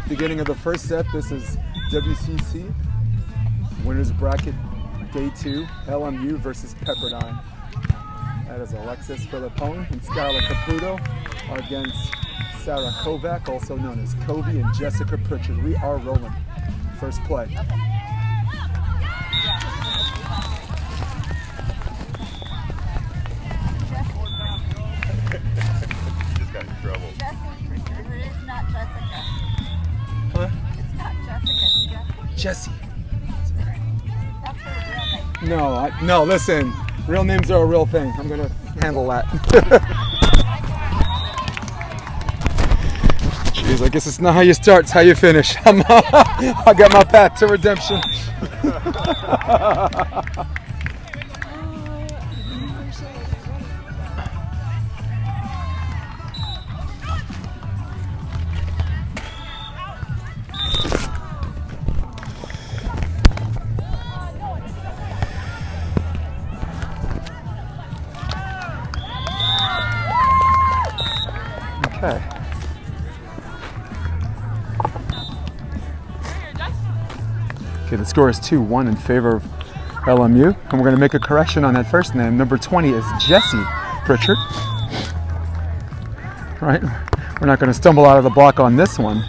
Beginning of the first set. This is WCC. Winners bracket day 2. LMU versus Pepperdine. That is Alexis Philippone and Skylar Caputo against Sara Kovac, also known as Kobe, and Jessie Prichard. We are rolling. First play. Just got in trouble. Jessie Prichard. It is not Jessica. Huh? It's not Jessica, it's Jessie. Jessie. That's her real name. No, listen. Real names are a real thing. I'm gonna handle that. Jeez, I guess it's not how you start, it's how you finish. I got my path to redemption. Okay. Okay, the score is 2-1 in favor of LMU, and we're going to make a correction on that first name. Number 20 is Jessie Prichard. Right? We're not going to stumble out of the block on this one.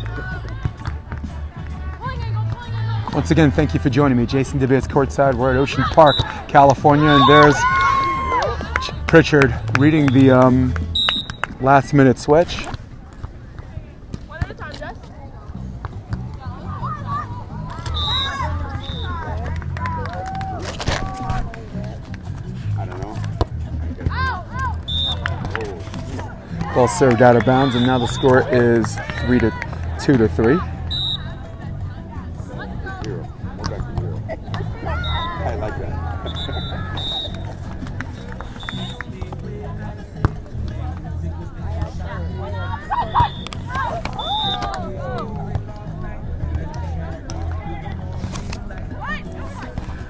Once again, thank you for joining me. Jason DeBates courtside. We're at Ocean Park, California, and there's Prichard reading the last-minute switch. One at a time, Jess. I don't know. Ball served out of bounds, and now the score is 3-2 to 3. Zero. Go back to zero. I like that.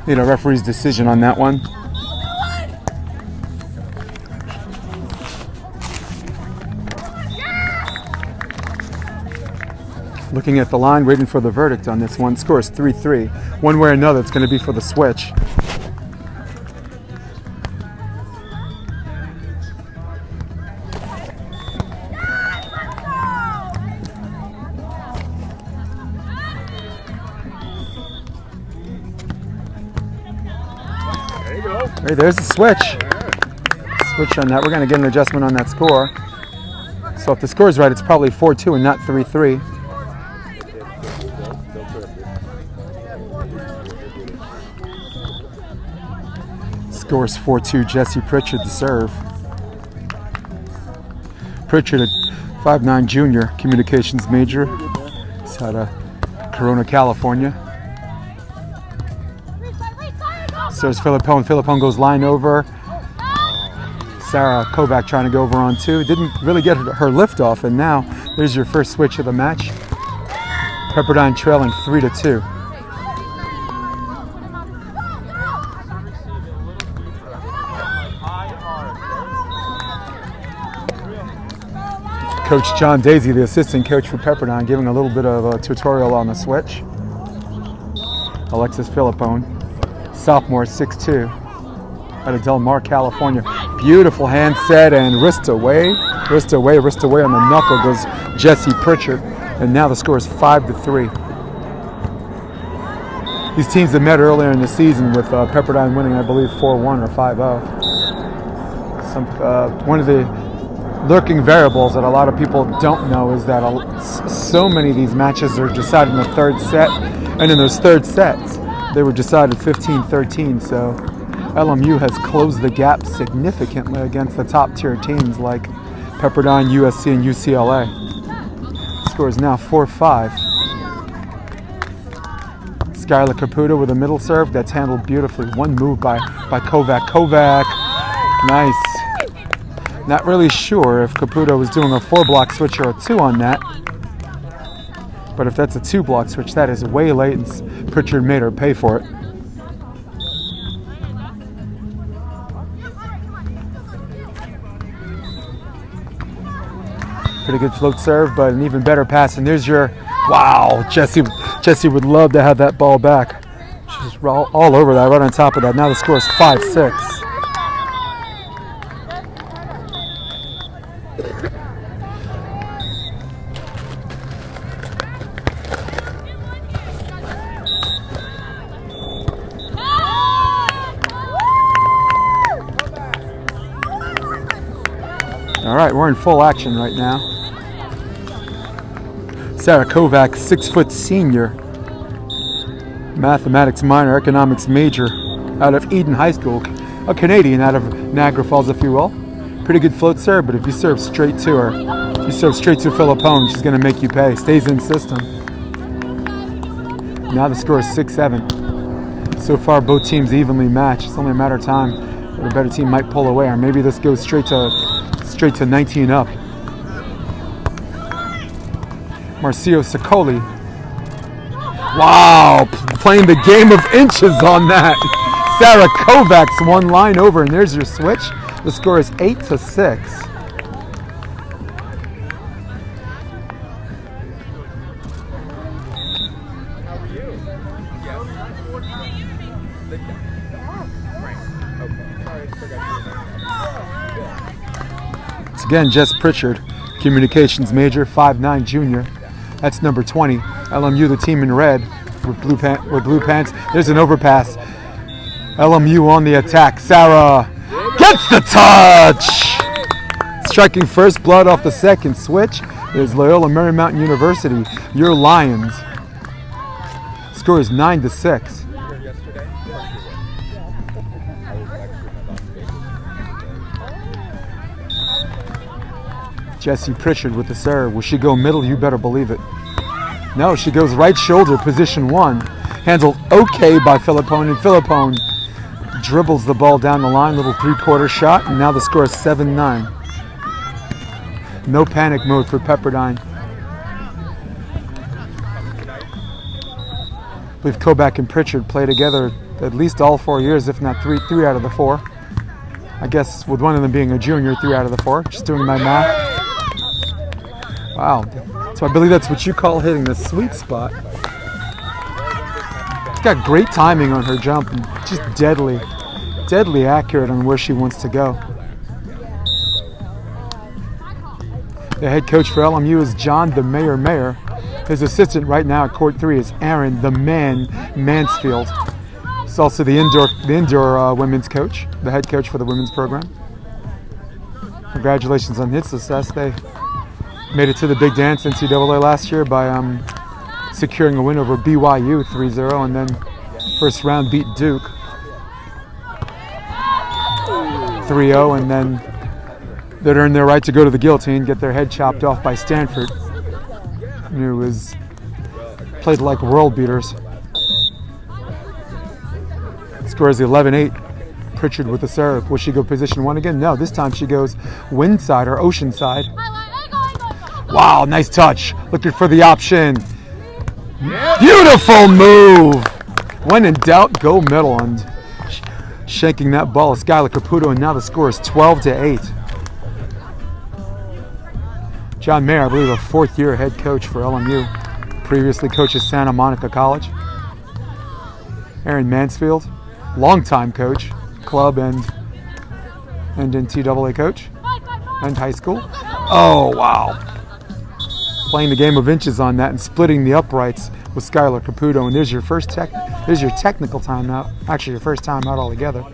Need a referee's decision on that one. Looking at the line, waiting for the verdict on this one. Score is 3-3. One way or another, it's going to be for the switch. There you go. Hey, there's the switch. Switch on that. We're going to get an adjustment on that score. So if the score is right, it's probably 4-2 and not 3-3. Scores 4-2, Jessie Prichard to serve. Prichard, a 5'9" junior, communications major. He's out of Corona, California. Serves Philippone. Philippone goes line over. Sara Kovac trying to go over on 2. Didn't really get her lift off, and now there's your first switch of the match. Pepperdine trailing 3-2. Coach John Daisy, the assistant coach for Pepperdine, giving a little bit of a tutorial on the switch. Alexis Philippone, sophomore, 6'2", out of Del Mar, California. Beautiful hand set and wrist away on the knuckle goes Jessie Prichard, and now the score is 5-3. These teams have met earlier in the season with Pepperdine winning, I believe, 4-1 or 5-0. One of the lurking variables that a lot of people don't know is that so many of these matches are decided in the third set, and in those third sets they were decided 15-13, so LMU has closed the gap significantly against the top tier teams like Pepperdine, USC, and UCLA. The score is now 4-5. Skylar Caputo with a middle serve that's handled beautifully. One move by Kovac. Kovac, nice. Not really sure if Caputo was doing a 4-block switch or a 2 on that. But if that's a 2-block switch, that is way late, and Prichard made her pay for it. Pretty good float serve, but an even better pass. And there's your Wow, Jessie would love to have that ball back. She's all over that, right on top of that. Now the score is 5-6. All right, we're in full action right now. Sara Kovac, 6-foot senior, mathematics minor, economics major, out of Eden High School, a Canadian out of Niagara Falls, if you will. Pretty good float serve, but if you serve straight to her, you serve straight to Philippone, she's going to make you pay. Stays in system. Now the score is 6-7. So far, both teams evenly matched. It's only a matter of time where the better team might pull away, or maybe this goes straight to 19 up. Marcio Sicoli. Wow, playing the game of inches on that. Sara Kovac's one line over, and there's your switch. The score is 8-6. It's again Jessie Prichard, communications major, 5'9" junior. That's number 20. LMU, the team in red with blue pants. There's an overpass. LMU on the attack. Sara gets the touch! Striking first blood off the second switch is Loyola Marymount University, your Lions. Score is 9-6. Jessie Prichard with the serve. Will she go middle? You better believe it. No, she goes right shoulder, position 1. Handled okay by Philippone, and Philippone dribbles the ball down the line, little 3-quarter shot, and now the score is 7-9. No panic mode for Pepperdine. I believe Kovac and Prichard play together at least all 4 years, if not three out of the 4. I guess with one of them being a junior, 3 out of the 4. Just doing my math. Wow, so I believe that's what you call hitting the sweet spot. She's got great timing on her jump, and just deadly accurate on where she wants to go. The head coach for LMU is John the Mayor. His assistant right now at court 3 is Aaron the Man Mansfield. He's also the indoor women's coach, the head coach for the women's program. Congratulations on his success. They made it to the big dance NCAA last year by securing a win over BYU 3-0, and then first round beat Duke 3-0, and then they'd earned their right to go to the guillotine, get their head chopped off by Stanford, who was played like world beaters. Score is 11-8. Prichard with the serve. Will she go position 1 again? No, this time she goes wind side or ocean side. Wow, nice touch. Looking for the option. Beautiful move. When in doubt, go middle. And shanking that ball is Skylar Caputo, and now the score is 12-8. John Mayer, I believe, a 4th-year head coach for LMU. Previously coached at Santa Monica College. Aaron Mansfield, longtime coach, club and NCAA coach, and high school. Oh, wow. Playing the game of inches on that and splitting the uprights with Skylar Caputo. And there's your technical timeout. Actually, your first timeout altogether.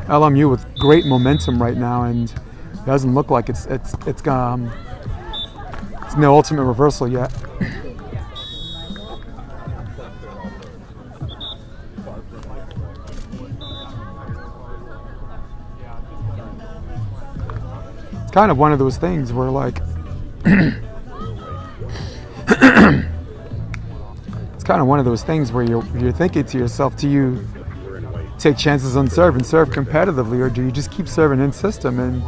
LMU with great momentum right now, and it doesn't look like it's no ultimate reversal yet. It's kind of one of those things where, like, it's kind of one of those things where you're thinking to yourself, do you take chances on serve and serve competitively, or do you just keep serving in system and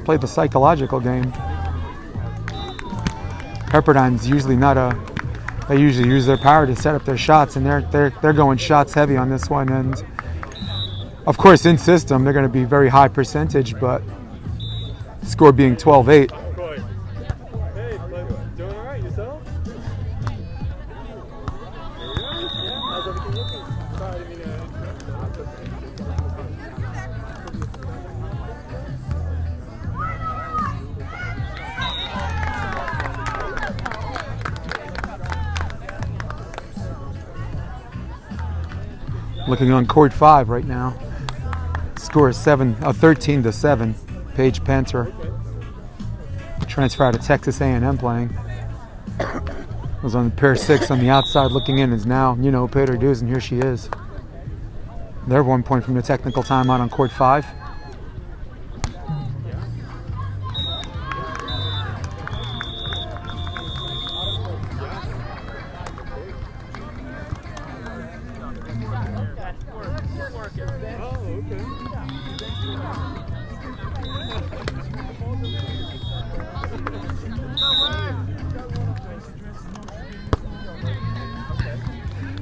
play the psychological game? Pepperdine's usually not they usually use their power to set up their shots, and they're going shots heavy on this one, and of course in system they're going to be very high percentage, but score being 12-8. Hey, doing all right yourself? Looking on court 5 right now. Score is 13-7. Paige Panther, transfer out of Texas A&M playing. Was on pair 6 on the outside looking in, is now, paid her dues, and here she is. They're 1 point from the technical timeout on court 5.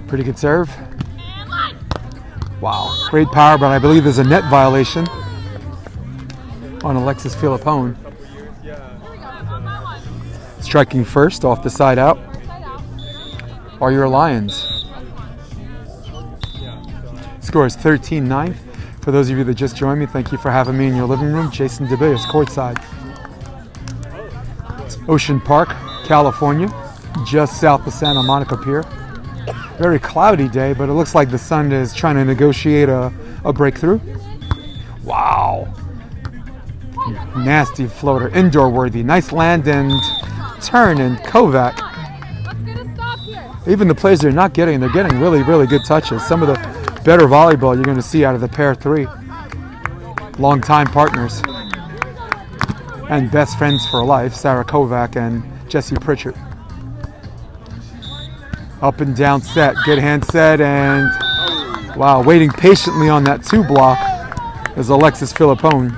Pretty good serve. Wow, great power, but I believe there's a net violation on Alexis Philippone. Striking first off the side out are your Lions. Score is 13-9. For those of you that just joined me, thank you for having me in your living room. Jason DeBay is courtside. It's Ocean Park, California, just south of Santa Monica Pier. Very cloudy day, but it looks like the sun is trying to negotiate a breakthrough. Wow. Nasty floater, indoor worthy. Nice land and turn, and Kovac. Even the players they're getting really, really good touches. Some of the better volleyball you're going to see out of the pair 3. Longtime partners. And best friends for life, Sara Kovac and Jessie Prichard. Up and down set, good hand set, and wow, waiting patiently on that 2 block is Alexis Philippone.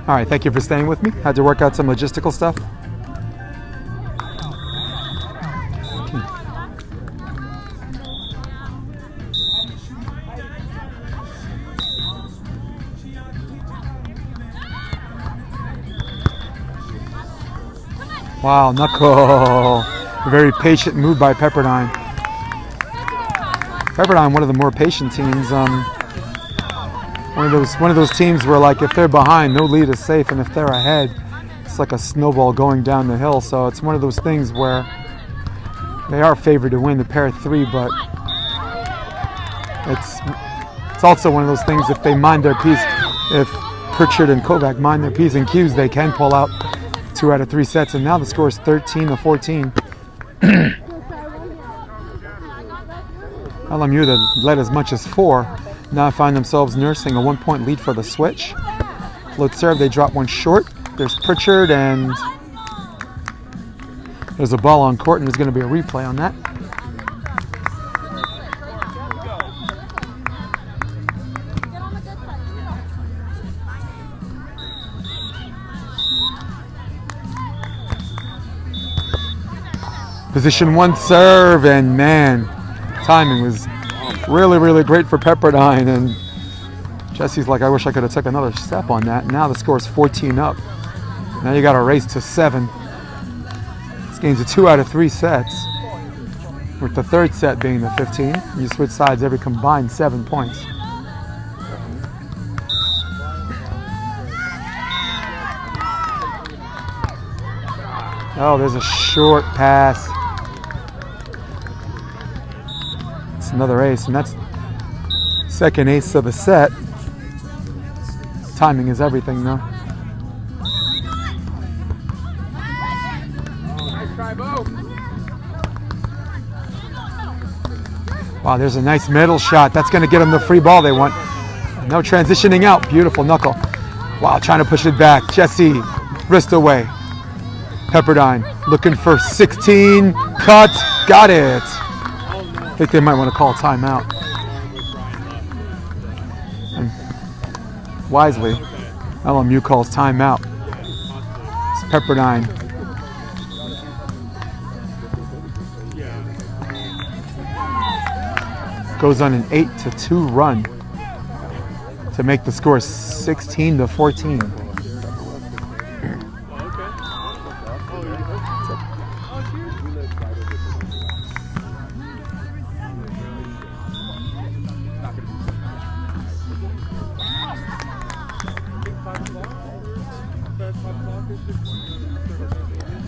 All right, thank you for staying with me. Had to work out some logistical stuff. Wow, knuckle. Very patient move by Pepperdine. Pepperdine, one of the more patient teams. One of those teams where, like, if they're behind, no lead is safe, and if they're ahead, it's like a snowball going down the hill. So it's one of those things where they are favored to win the pair 3, but it's also one of those things, if they mind their P's, if Prichard and Kovac mind their P's and Q's, they can pull out 2 out of 3 sets, and now the score is 13-14. LMU that led as much as 4. Now find themselves nursing a 1-point lead for the switch. Float serve, they drop one short. There's Prichard, and there's a ball on court, and there's going to be a replay on that. Position 1 serve, and man, timing was really, really great for Pepperdine, and Jessie's like, I wish I could have took another step on that. Now the score is 14 up. Now you got to race to 7. This game's a 2 out of 3 sets, with the third set being the 15. You switch sides every combined 7 points. Oh, there's a short pass. Another ace, and that's second ace of the set. Timing is everything, though. Wow, there's a nice middle shot. That's going to get them the free ball they want. No transitioning out. Beautiful knuckle. Wow, trying to push it back. Jessie, wrist away. Pepperdine looking for 16. Cut. Got it. I think they might want to call timeout. And wisely, LMU calls timeout. It's Pepperdine. Goes on an 8-2 run to make the score 16-14.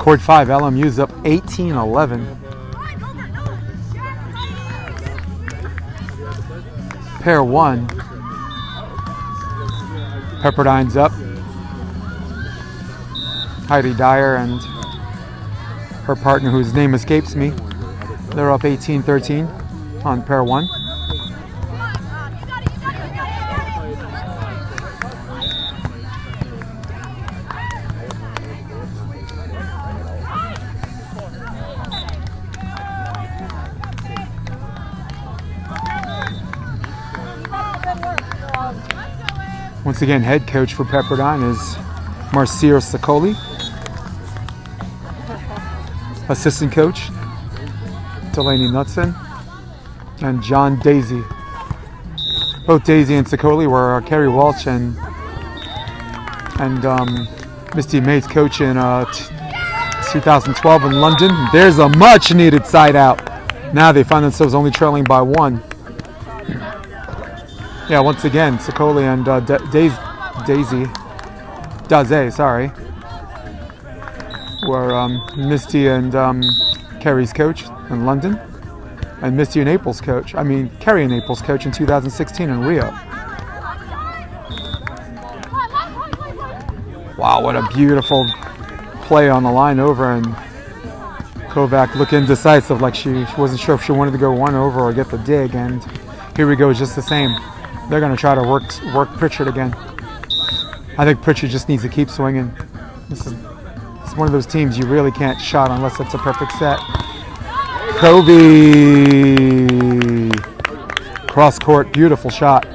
Court 5, LMU's up 18-11. Pair 1. Pepperdine's up. Heidi Dyer and her partner, whose name escapes me, they're up 18-13 on pair 1. Once again, head coach for Pepperdine is Marcio Sicoli. Assistant coach, Delaney Knudsen and John Daisy. Both Daisy and Sicoli were Kerry Walsh and Misty May's coach in 2012 in London. There's a much needed side out. Now they find themselves only trailing by 1. Yeah, once again, Sicoli and Daze, were Misty and Kerry's coach in London, and Misty and April's coach. Kerry and April's coach in 2016 in Rio. Wow, what a beautiful play on the line over, and Kovac looked indecisive, like she wasn't sure if she wanted to go 1 over or get the dig, and here we go, just the same. They're going to try to work Prichard again. I think Prichard just needs to keep swinging. It's one of those teams you really can't shot unless it's a perfect set. Kobe! Cross court, beautiful shot.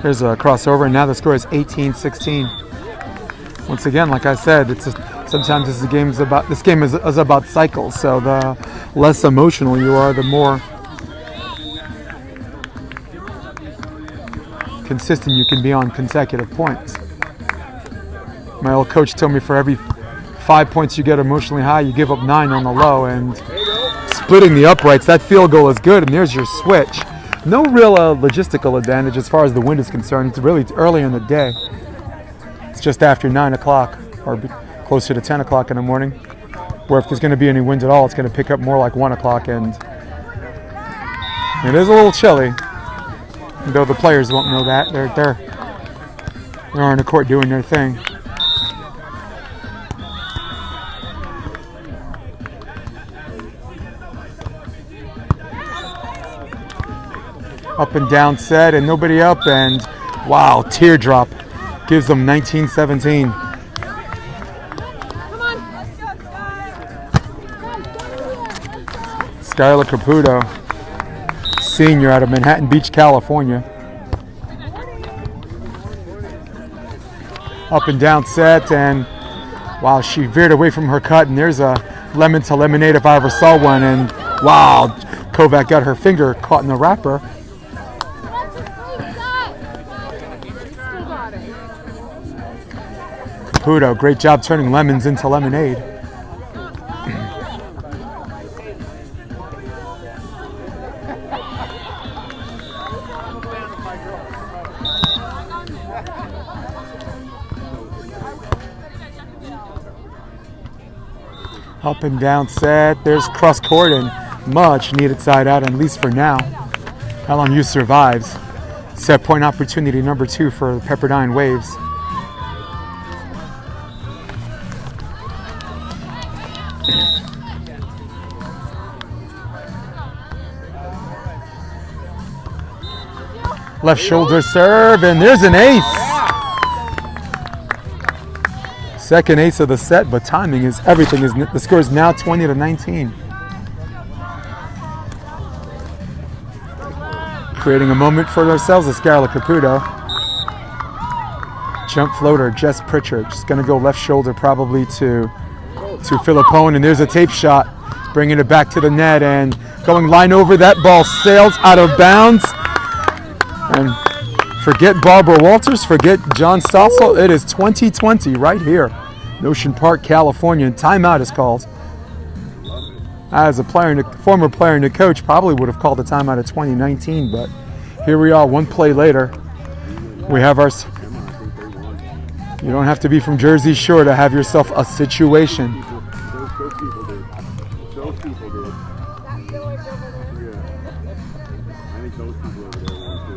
Here's a crossover, and now the score is 18-16. Once again, like I said, sometimes this game is about cycles. So the less emotional you are, the more consistent you can be on consecutive points. My old coach told me for every 5 points you get emotionally high, you give up 9 on the low, and splitting the uprights, that field goal is good, and there's your switch. No real logistical advantage as far as the wind is concerned. It's really early in the day. It's just after 9 o'clock or closer to 10 o'clock in the morning, where if there's going to be any wind at all, it's going to pick up more like 1 o'clock, and it is a little chilly, though the players won't know that. They're on the court doing their thing. Up and down set, and nobody up, and wow, teardrop gives them 19-17. Skylar Caputo, senior out of Manhattan Beach, California. Up and down set, and wow, she veered away from her cut, and there's a lemon to lemonade if I ever saw one, and wow, Kovac got her finger caught in the wrapper. Caputo, great job turning lemons into lemonade. Up and down set, there's cross court and much needed side out, at least for now. LMU survives. Set point opportunity number 2 for Pepperdine Waves. Left shoulder serve, and there's an ace. Second ace of the set, but timing is everything. The score is now 20-19. Creating a moment for ourselves is Skylar Caputo. Jump floater, Jessie Prichard. Just going to go left shoulder probably to Philippone, and there's a tape shot. Bringing it back to the net and going line over. That ball sails out of bounds. And Forget Barbara Walters, forget John Stossel. It is 2020 right here. Ocean Park, California, and timeout is called. As a player and former player and a coach, probably would have called the timeout of 2019, but here we are, one play later. We have our. You don't have to be from Jersey Shore to have yourself a situation. Those people did. Yeah. I think those people over there want to.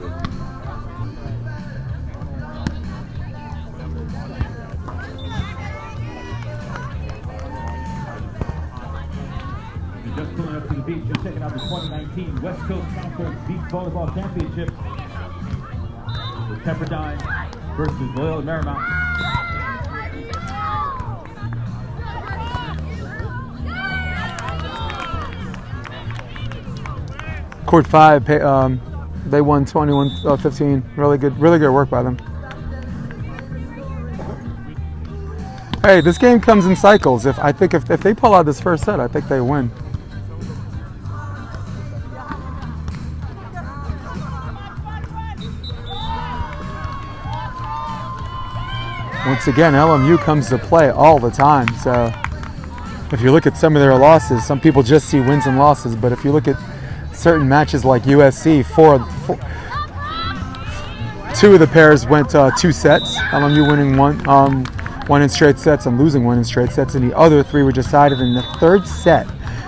Just pulling up to the beach, just checking out the 2019 West Coast Conference Beach Volleyball Championship. The Pepperdine versus Loyola Marymount. Court 5, they won 21-15. Really good work by them. Hey, this game comes in cycles. If they pull out this first set, I think they win. Once again, LMU comes to play all the time. So if you look at some of their losses, some people just see wins and losses. But if you look at certain matches like USC, two of the pairs went 2 sets. LMU winning one in straight sets and losing one in straight sets, and the other 3 were decided in the third set,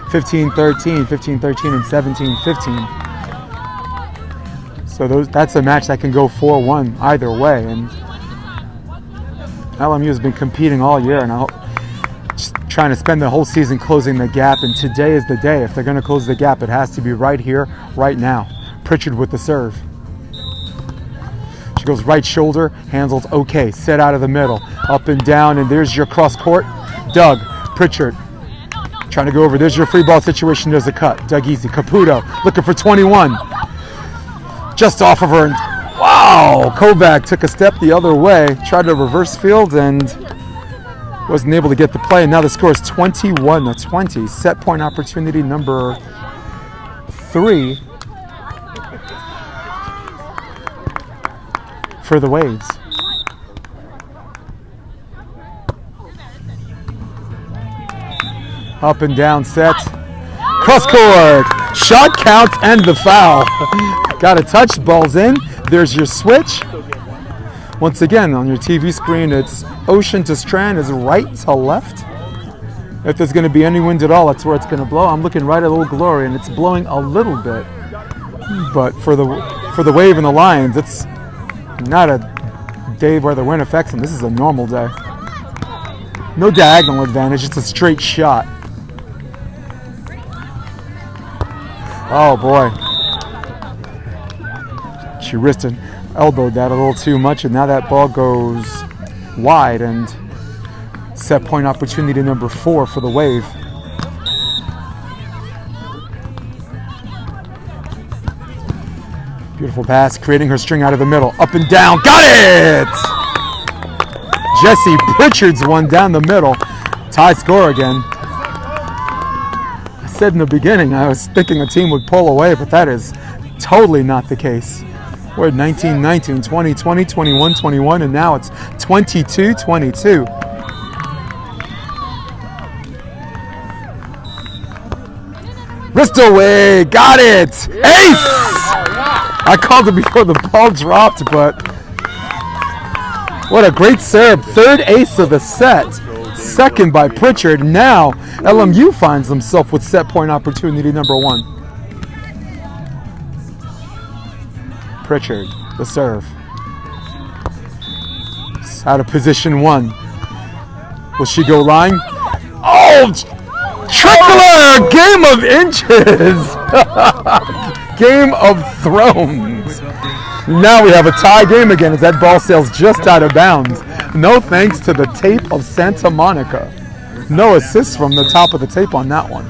15-13, 15-13, and 17-15. So that's a match that can go 4-1 either way, and LMU has been competing all year, and just trying to spend the whole season closing the gap, and today is the day. If they're going to close the gap, it has to be right here, right now. Prichard with the serve. She goes right shoulder, handles okay, set out of the middle, up and down, and there's your cross court. Doug, Prichard, trying to go over. There's your free ball situation, there's a cut. Doug easy, Caputo, looking for 21. Just off of her, and wow, Kovac took a step the other way, tried to reverse field, and wasn't able to get the play, and now the score is 21-20. Set point opportunity number 3 for the Waves. Up and down set. Cross court. Shot count and the foul. Got a touch, ball's in. There's your switch. Once again, on your TV screen, it's ocean to strand is right to left. If there's going to be any wind at all, that's where it's going to blow. I'm looking right at Old Glory, and it's blowing a little bit. But for the Wave and the Lions, it's not a day where the wind affects them. This is a normal day. No diagonal advantage, it's a straight shot. Oh boy. She wristed, elbowed that a little too much, and now that ball goes wide, and set point opportunity number 4 for the Wave. Beautiful pass, creating her string out of the middle. Up and down, got it! Jessie Prichard's one down the middle. Tie score again. I said in the beginning I was thinking a team would pull away, but that is totally not the case. We're at 19-19, 20-20, 21-21, and now it's 22-22. Wrist away, got it! Ace! I called it before the ball dropped, but what a great serve. Third ace of the set. Second by Prichard. Now LMU finds themselves with set point opportunity number 1. Prichard, the serve. It's out of position 1. Will she go line? Oh! Trickler! Game of inches! Game of thrones. Now we have a tie game again as that ball sails just out of bounds. No thanks to the tape of Santa Monica. No assists from the top of the tape on that one.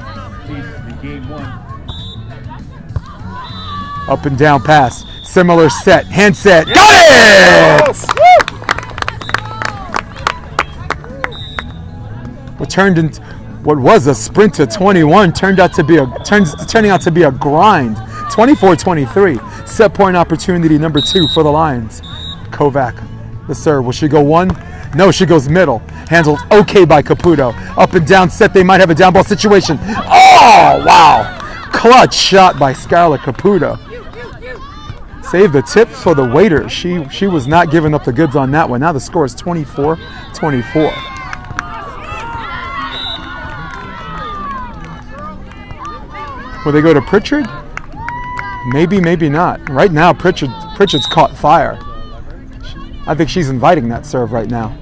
Up and down pass. Similar set. Hand set. Got it! What was a sprint to 21 turning out to be a grind. 24-23. Set point opportunity number 2 for the Lions. Kovac, the serve. Will she go 1? No, she goes middle. Handled okay by Caputo. Up and down set. They might have a down ball situation. Oh, wow. Clutch shot by Skylar Caputo. Save the tip for the waiter. She was not giving up the goods on that one. Now the score is 24-24. Will they go to Prichard? Maybe, maybe not. Right now, Prichard's caught fire. I think she's inviting that serve right now.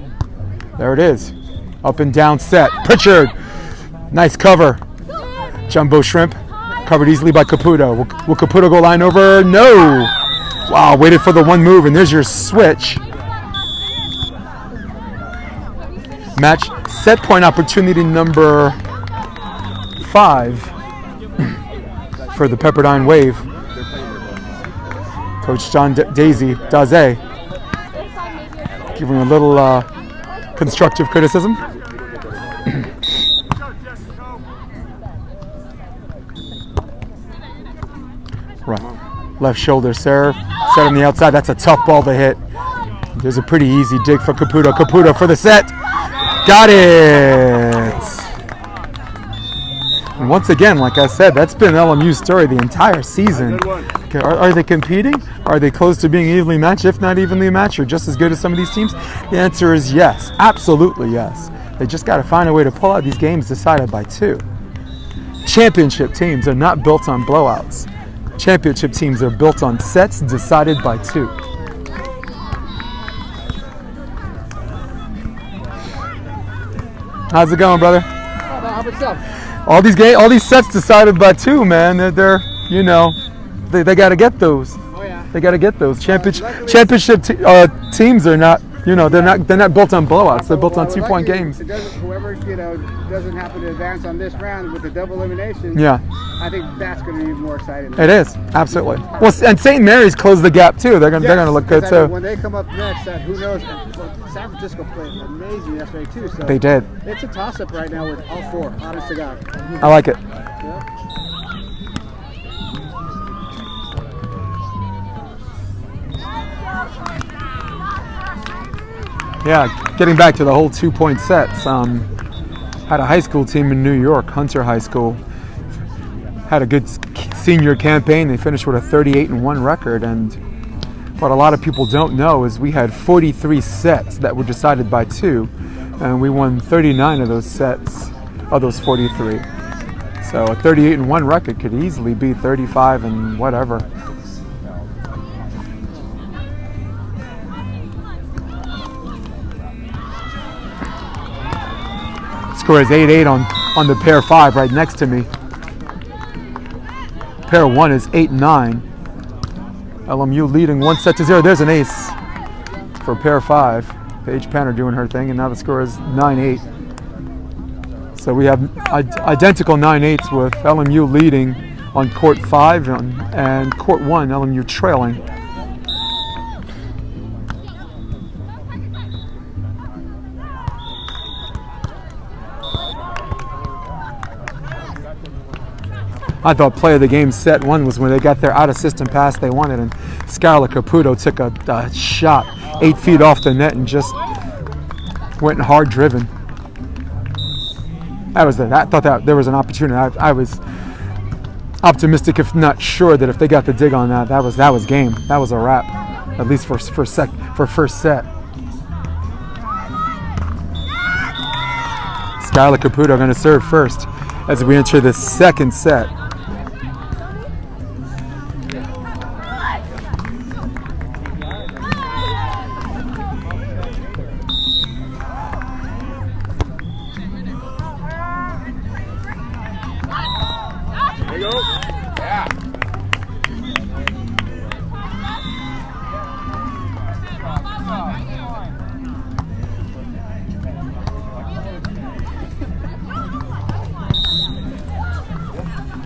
There it is. Up and down set. Prichard. Nice cover. Jumbo shrimp. Covered easily by Caputo. Will Caputo go line over? No. Wow, waited for the one move, and there's your switch. Match set point opportunity number 5 for the Pepperdine Wave. Coach John Daze giving a little constructive criticism. Right. Left shoulder serve. Set on the outside. That's a tough ball to hit. There's a pretty easy dig for Caputo. Caputo for the set. Got it! And once again, like I said, that's been LMU's story the entire season. Okay, are they competing? Are they close to being evenly matched, if not evenly matched, or just as good as some of these teams? The answer is yes. Absolutely yes. They just got to find a way to pull out these games decided by 2. Championship teams are not built on blowouts. Championship teams are built on sets decided by 2. How's it going, brother? What's up? All these sets decided by 2, man. They're you know, they got to get those. Oh yeah. They got to get those. Championship teams are not, you know, they're not built on blowouts. They're built on 2-point games. Whoever doesn't happen to advance on this round with the double elimination. Yeah. I think that's going to be more exciting. It is, absolutely. Well, and St. Mary's closed the gap too. They're gonna look good too. When they come up next, who knows? San Francisco played amazing yesterday too. So they did. It's a toss-up right now with all 4. Honest to God. I like it. Yeah, getting back to the whole 2-point sets. Had a high school team in New York, Hunter High School. Had a good senior campaign. They finished with a 38-1 record. And what a lot of people don't know is we had 43 sets that were decided by 2, and we won 39 of those sets, of those 43. So a 38-1 record could easily be 35 and whatever. Score is 8-8 on the pair 5 right next to me. Pair 1 is 8-9. LMU leading 1-0. There's an ace for pair 5. Paige Panner doing her thing, and now the score is 9-8. So we have identical 9-8s with LMU leading on court 5 and court 1, LMU trailing. I thought play of the game set 1 was when they got their out-of-system pass they wanted, and Skylar Caputo took a shot 8 feet off the net and just went hard driven. I thought that there was an opportunity. I was optimistic, if not sure, that if they got the dig on that was game. That was a wrap, at least for first set. Skylar Caputo going to serve first as we enter the second set.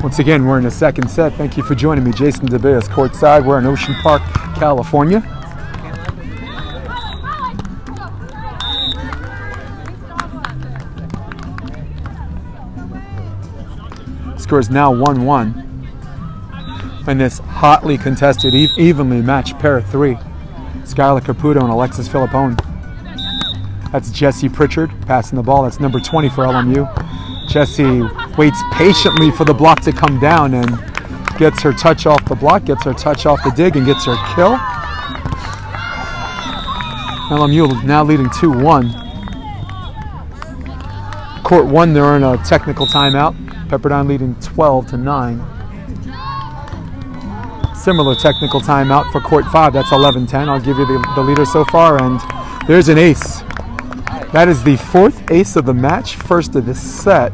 Once again, we're in the second set. Thank you for joining me. Jason DeBeas courtside. We're in Ocean Park, California. Score is now 1-1. in this hotly contested, evenly matched pair of three. Skylar Caputo and Alexis Philippone. That's Jessie Prichard passing the ball. That's number 20 for LMU. Jessie waits patiently for the block to come down and gets her touch off the block, gets her touch off the dig, and gets her kill. LMU now leading 2-1. Court 1, they're in a technical timeout. Pepperdine leading 12-9. Similar technical timeout for Court 5. That's 11-10. I'll give you the leader so far, and there's an ace. That is the fourth ace of the match, first of this set.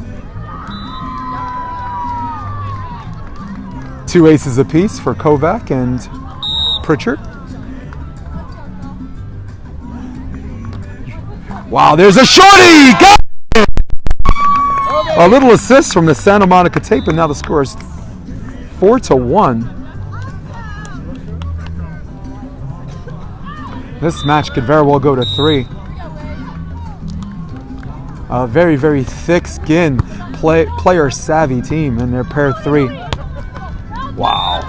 2 aces apiece for Kovac and Prichard. Wow, there's a shorty! Got it! A little assist from the Santa Monica tape, and now the score is 4-1. This match could very well go to 3. A very, very thick-skinned, player-savvy team in their pair 3. Wow.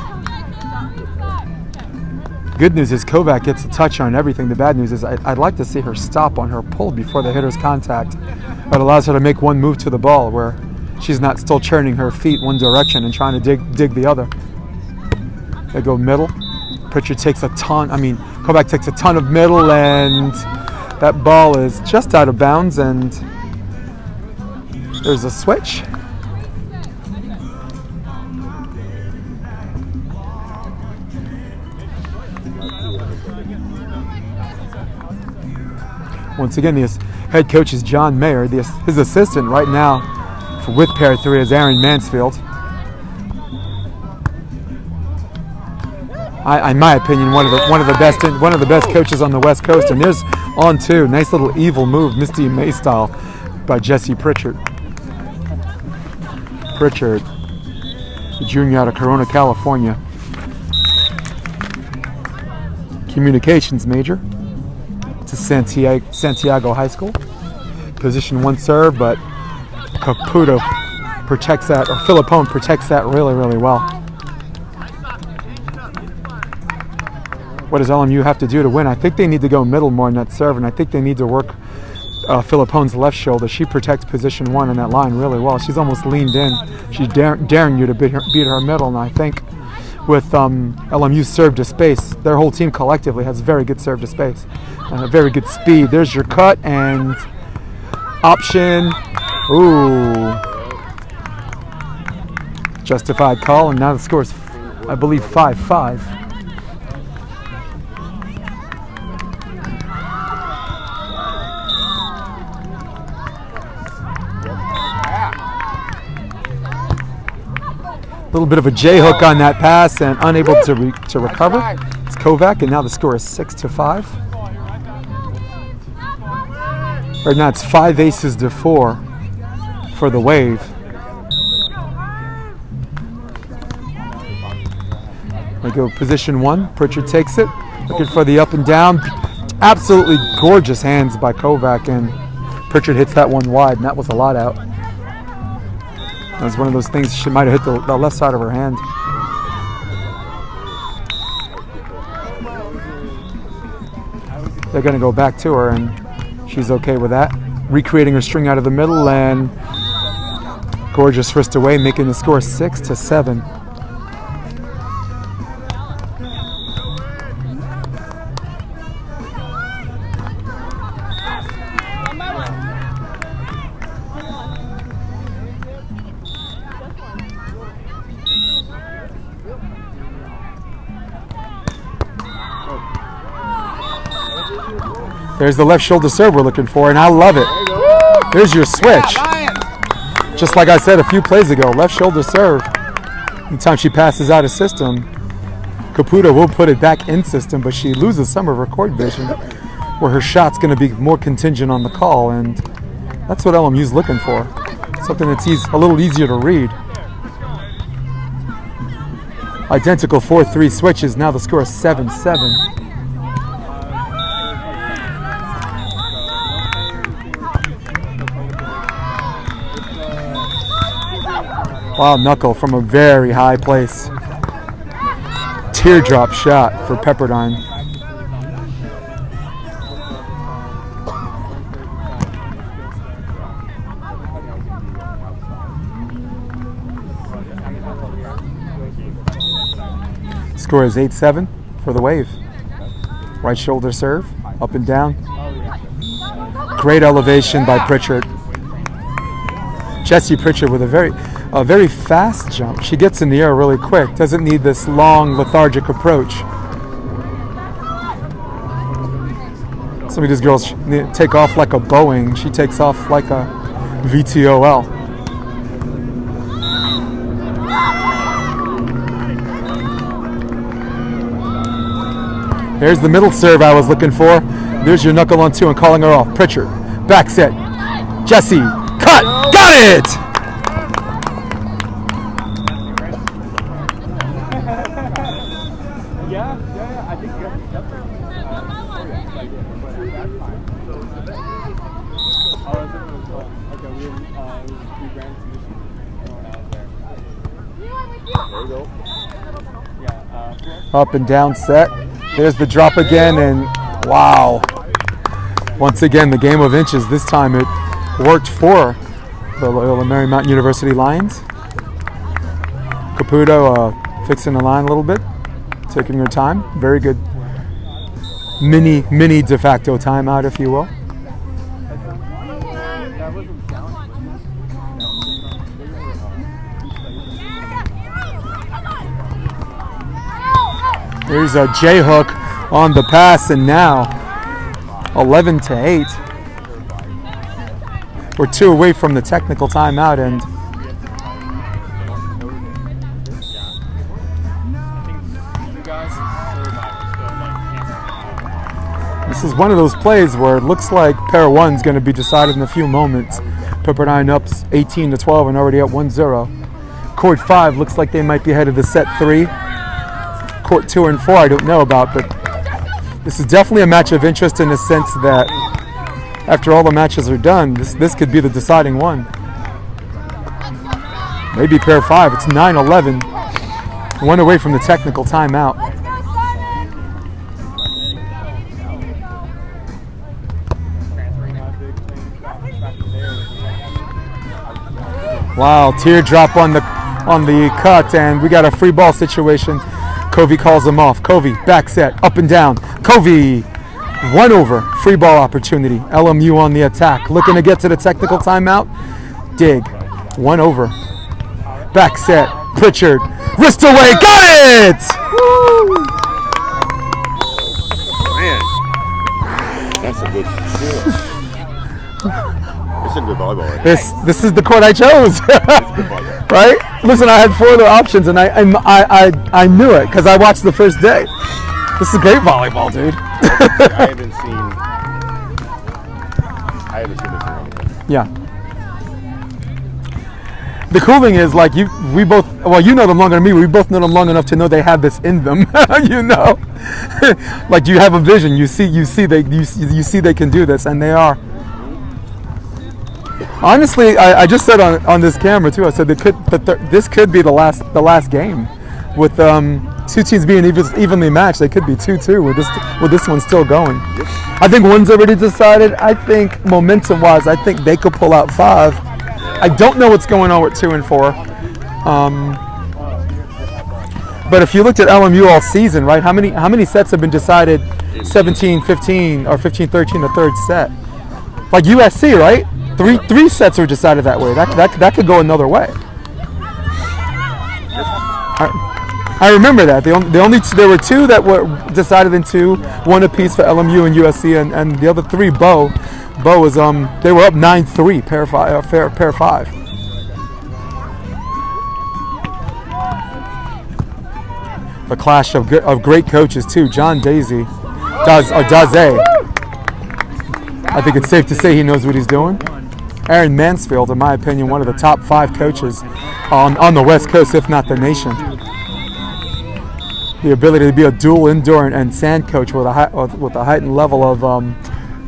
Good news is Kovac gets a touch on everything. The bad news is I'd like to see her stop on her pull before the hitter's contact. It allows her to make one move to the ball where she's not still churning her feet one direction and trying to dig the other. They go middle. Prichard takes Kovac takes a ton of middle, and that ball is just out of bounds, and there's a switch. Once again, the head coach is John Mayer. His assistant right now with pair 3 is Aaron Mansfield. In my opinion, one of the best coaches on the West Coast. And there's on 2, nice little evil move, Misty May style, by Jessie Prichard. Prichard, the junior out of Corona, California. Communications major. To Santiago High School. Position 1 serve, but Caputo protects that, or Philippone protects that really, really well. What does LMU have to do to win? I think they need to go middle more in that serve, and I think they need to work Philippone's left shoulder. She protects position 1 in that line really well. She's almost leaned in. She's daring you to beat her middle, and I think with LMU's serve to space, their whole team collectively has very good serve to space. Very good speed. There's your cut and option. Ooh. Justified call, and now the score is, I believe, 5-5. A little bit of a J-hook on that pass and unable to recover. It's Kovac, and now the score is 6-5. Right now it's 5 aces to 4 for the Wave. We go position 1. Prichard takes it, looking for the up and down. Absolutely gorgeous hands by Kovac, and Prichard hits that one wide, and that was a lot out. That was one of those things, she might have hit the left side of her hand. They're going to go back to her, and she's okay with that. Recreating her string out of the middle, and gorgeous wrist away, making the score 6-7. There's the left shoulder serve we're looking for, and I love it. There's your switch. Just like I said a few plays ago, left shoulder serve. Anytime she passes out of system, Caputo will put it back in system, but she loses some of her court vision, where her shot's going to be more contingent on the call, and that's what LMU's looking for. Something that's a little easier to read. Identical 4-3 switches. Now the score is 7-7. Wow, knuckle from a very high place. teardrop shot for Pepperdine. Score is 8-7 for the Wave. Right shoulder serve, up and down. Great elevation by Prichard. Jessie Prichard with a very fast jump. She gets in the air really quick. Doesn't need this long, lethargic approach. Some of these girls take off like a Boeing. She takes off like a VTOL. Here's the middle serve I was looking for. There's your knuckle on two and calling her off. Prichard, back set. Jessie, cut, got it! Yeah, I think you have Up and down set. There's the drop again, and wow. Once again, the game of inches. This time it worked for the Loyola Marymount University Lions. Caputo fixing the line a little bit, taking her time. Very good mini de facto timeout, if you will. There's a J-hook on the pass, and now 11-8. We're 2 away from the technical timeout, and this is one of those plays where it looks like pair 1's going to be decided in a few moments. Pepperdine up 18-12 and already up 1-0. Court 5 looks like they might be headed to set 3. Court 2 and 4 I don't know about, but this is definitely a match of interest in the sense that after all the matches are done, this could be the deciding one. Maybe pair 5. It's 9-11. 1 away from the technical timeout. Wow, teardrop on the cut, and we got a free ball situation. Covey calls him off. Covey, back set, up and down. Covey, 1 over, free ball opportunity. LMU on the attack, looking to get to the technical timeout. Dig, 1 over. Back set, Prichard, wrist away, got it! Woo! Man, that's a good score. It's a good volleyball. Right? This is the court I chose, right? Listen, I had 4 other options, and I knew it because I watched the first day. This is great volleyball, dude. I haven't seen this around. Yeah. The cool thing is, like, you know them longer than me. We both know them long enough to know they have this in them. You know, like you have a vision. You see they can do this, and they are. Honestly, I just said on this camera too. I said this could be the last game, with 2 teams being evenly matched. They could be 2-2 with this one still going. I think 1's already decided. I think momentum-wise, I think they could pull out 5. I don't know what's going on with 2 and 4. But if you looked at LMU all season, right? How many sets have been decided 17-15 or 15-13 the third set? Like USC, right? Three sets are decided that way. That could go another way. I remember that. There were 2 that were decided in 2, 1 apiece for LMU and USC, and the other 3, Bo was they were up 9-3, pair 5. A clash of great coaches too. John Daze. I think it's safe to say he knows what he's doing. Aaron Mansfield, in my opinion, one of the top 5 coaches on the West Coast, if not the nation. The ability to be a dual indoor and sand coach with a heightened level of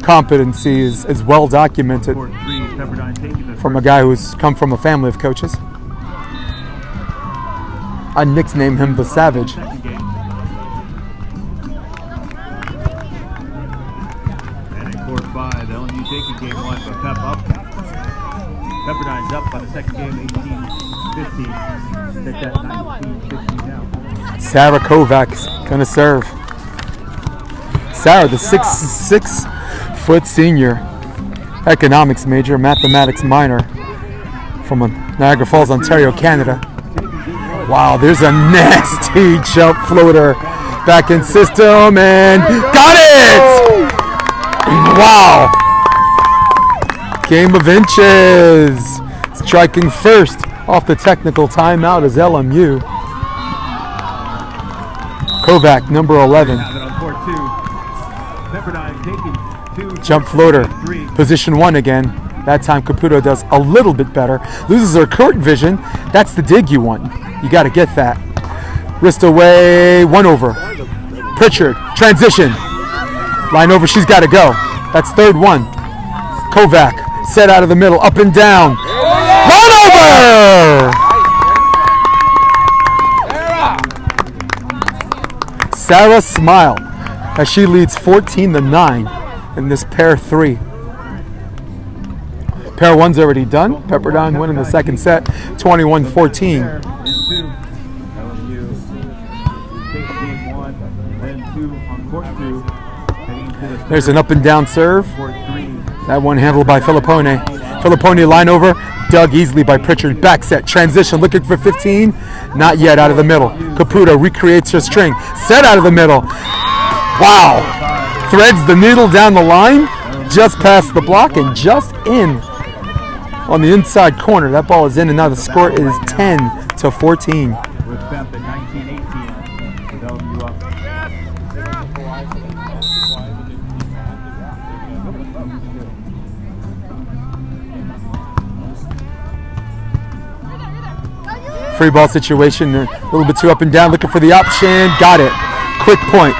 competency is well documented from a guy who's come from a family of coaches. I nicknamed him the Savage. taking game one, but Pep up. Pepperdine's up by the second game, 18-15. Take that 19-15 now. Sara Kovac gonna serve. Sara, the 6'6" senior, economics major, mathematics minor from Niagara Falls, Ontario, Canada. Wow, there's a nasty jump floater. Back in system and got it! Wow! Game of inches. Striking first off the technical timeout is LMU. Kovac, number 11. Jump floater, position 1 again. That time Caputo does a little bit better. Loses her court vision. That's the dig you want. You got to get that. Wrist away, 1 over. Prichard, transition. Line over, she's got to go. That's third one. Kovac, set out of the middle, up and down. Run over! Sara smiled as she leads 14-9 in this pair 3. Pair 1's already done. Pepperdine winning the second set, 21-14. There's an up and down serve. That one handled by Filippone. Filippone line over, dug easily by Prichard. Back set, transition, looking for 15. Not yet, out of the middle. Caputo recreates her string. Set out of the middle. Wow. Threads the needle down the line, just past the block and just in on the inside corner. That ball is in and now the score is 10-14. With Pep at 19-18 with LMU up. Free ball situation, a little bit too up and down, looking for the option, got it. Quick point.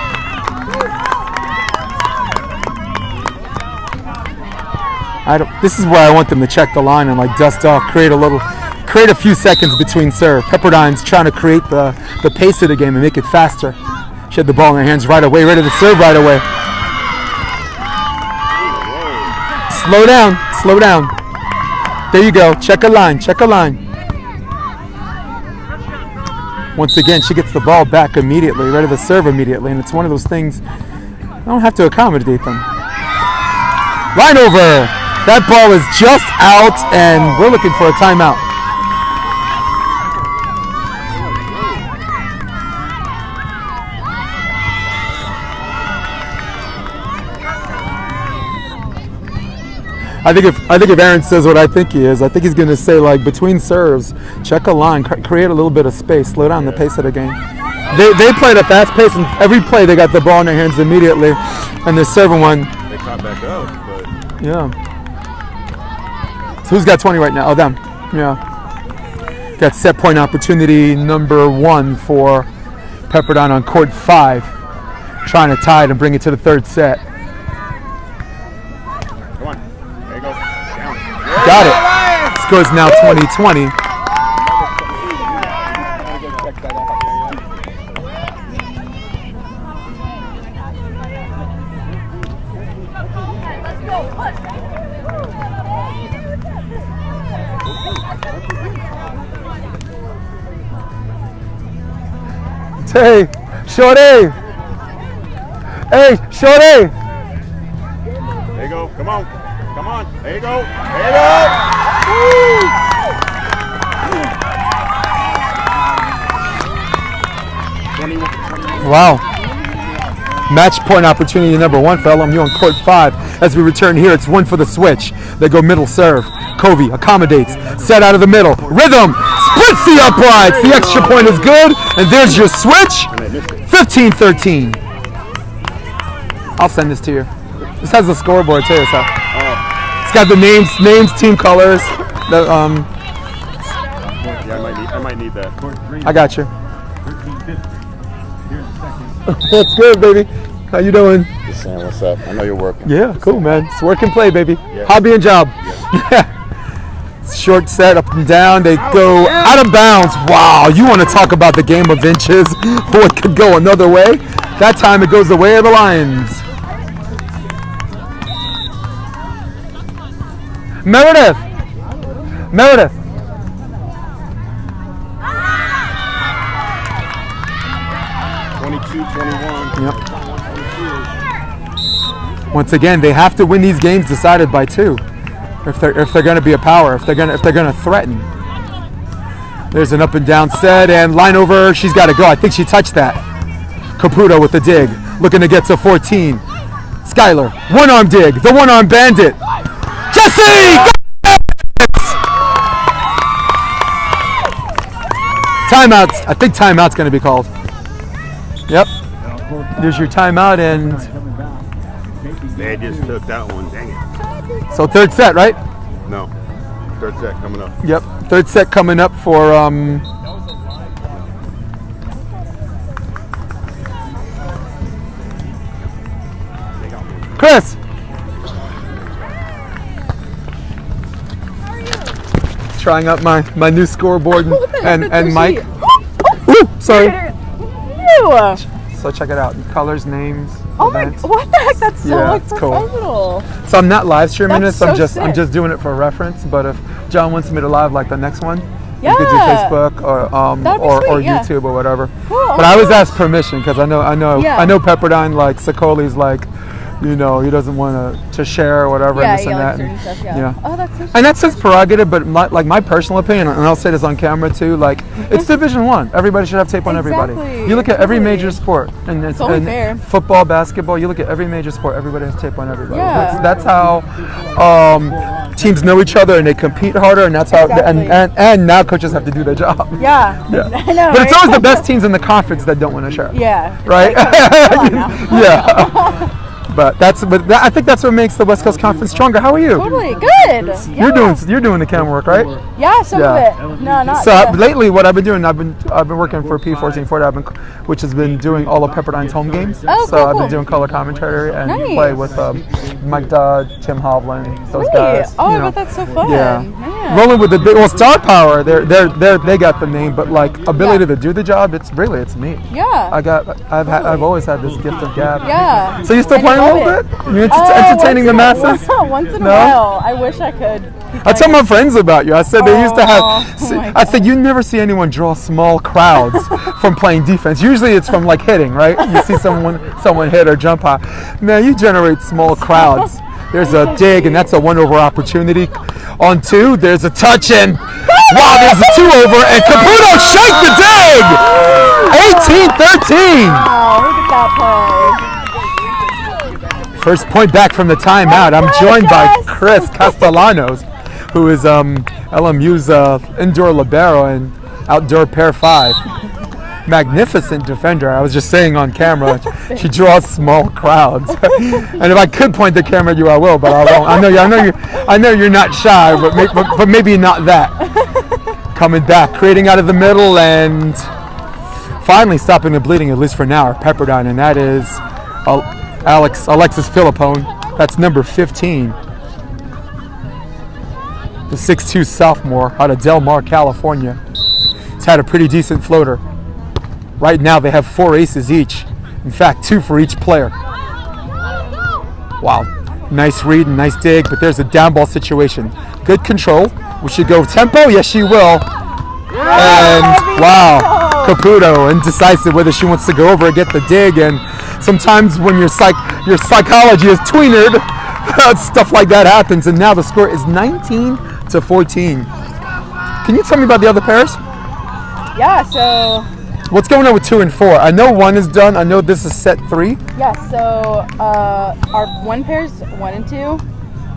This is where I want them to check the line and like dust off, create a few seconds between serve. Pepperdine's trying to create the pace of the game and make it faster. She had the ball in her hands right away, ready to serve right away. Slow down, slow down. There you go, check a line, check a line. Once again, she gets the ball back immediately, ready to serve immediately, and it's one of those things, I don't have to accommodate them. Line over! That ball is just out, and we're looking for a timeout. I think if Aaron says what I think he is, I think he's going to say, like, between serves, check a line, create a little bit of space, slow down the pace of the game. They played a fast pace, and every play they got the ball in their hands immediately, and they're serving one. They caught back up, but yeah. So who's got 20 right now? Oh, them. Yeah. Got set point opportunity number 1 for Pepperdine on court 5, trying to tie it and bring it to the third set. come on. There you go. Down. Got it. Score's now 20-20. Hey, Shorty! Hey, Shorty! There you go. Come on. Come on. There you go. There you go. Woo! Wow. Match point opportunity number 1 for LMU on court 5. As we return here, it's 1 for the switch. They go middle serve. Covey accommodates. Set out of the middle. Rhythm. Splits the uprights. The extra point is good. And there's your switch. 15-13. I'll send this to you. This has the scoreboard too, so. It's got the names, team colors. The Yeah, I might need that. I got you. 13-15. Here's the second. What's good, baby? How you doing? Just saying what's up. I know you're working. Yeah, cool, man. It's work and play, baby. Yeah. Hobby and job. Yeah. Short set, up and down. They go out of bounds. Wow, you want to talk about the game of inches? What could go another way? That time it goes the way of the Lions. Meredith. 22-21. Yep. Once again, they have to win these games decided by 2. If they're going to be a power, if they're going to threaten. There's an up and down set and line over. She's got to go. I think she touched that. Caputo with the dig, looking to get to 14. Skylar, one-arm dig, the one-arm bandit. Jessie! Timeouts. I think timeout's going to be called. Yep. There's your timeout, and They just took that one. Dang it. so third set, right? No. Third set coming up. Yep. Third set coming up for Chris. Trying out my new scoreboard and Mike. Ooh, sorry. Ew. So check it out. Colors, names, Oh my, events. what the heck? That's so Yeah, like it's cool. professional. So I'm not live streaming That's this. I'm so I'm sick. just doing it for reference. But if John wants me to live like the next one, Yeah. you could do Facebook or That'd be or sweet, yeah. YouTube or whatever. Cool. But I always ask permission because I know Yeah. I know Pepperdine, like Sicoli's like, he doesn't want to share or whatever Yeah, and this you and like that. certain stuff, yeah. Oh, that's so And that's his prerogative, but my personal opinion, and I'll say this on camera too, like, it's Division 1. Everybody should have tape on everybody. Exactly, You look at every totally. major sport, and it's only and fair. football, basketball, you look at every major sport, everybody has tape on everybody. Yeah. That's how teams know each other and they compete harder, and that's how, Exactly. and now coaches have to do their job. Yeah. Yeah. I know. But it's right? always the best teams in the conference that don't want to share. Yeah. Right? Like, come on now. Yeah. But I think that's what makes the West Coast Conference stronger. How are you? Totally good. You're doing the camera work, right? Yeah, some Yeah. of it. No, not. So yeah. lately, what I've been doing, I've been working for P1440, which has been doing all of Pepperdine's home games. Oh, So cool, I've been cool. doing color commentary and Nice. play with Mike Dodd, Tim Hovland, those Sweet. guys. Oh, you I know. bet that's so fun. Yeah. Man. Rolling with the big, well, Star Power, they got the name, but like ability to do the job, it's me. Yeah. I've always had this gift of gab. Yeah. So you still And I playing a love little it. bit? You entertaining the masses? Once in a No? while. I wish I could. I tell my friends about you. I said they used to have. Oh my I said you never see anyone draw small crowds from playing defense. Usually it's from like hitting, right? You see someone hit or jump high. Man, you generate small crowds. There's a dig, and that's a 1-over opportunity. On 2, there's a touch, and wow, there's a 2-over, and Caputo shake the dig. 18-13. Wow, look at that play. First point back from the timeout. I'm joined by Chris Castellanos, who is LMU's indoor libero and outdoor pair 5. Magnificent defender. I was just saying on camera, she draws small crowds. And if I could point the camera at you, I will, but I won't. I know you're not shy, but maybe not that. Coming back, creating out of the middle, and finally stopping the bleeding, at least for now, are Pepperdine, and that is Alexis Philippone. That's number 15. The 6'2 sophomore out of Del Mar, California. He's had a pretty decent floater. Right now they have 4 aces each. In fact, 2 for each player. Wow. Nice read and nice dig, but there's a down ball situation. Good control. We should go tempo? Yes, she will. And wow, Caputo indecisive whether she wants to go over and get the dig. And sometimes when your psychology is tweenered, stuff like that happens. And now the score is 19-14. Can you tell me about the other pairs? Yeah, so What's going on with 2 and 4? I know 1 is done. I know this is set 3. yeah, so our 1 pair's 1 and 2.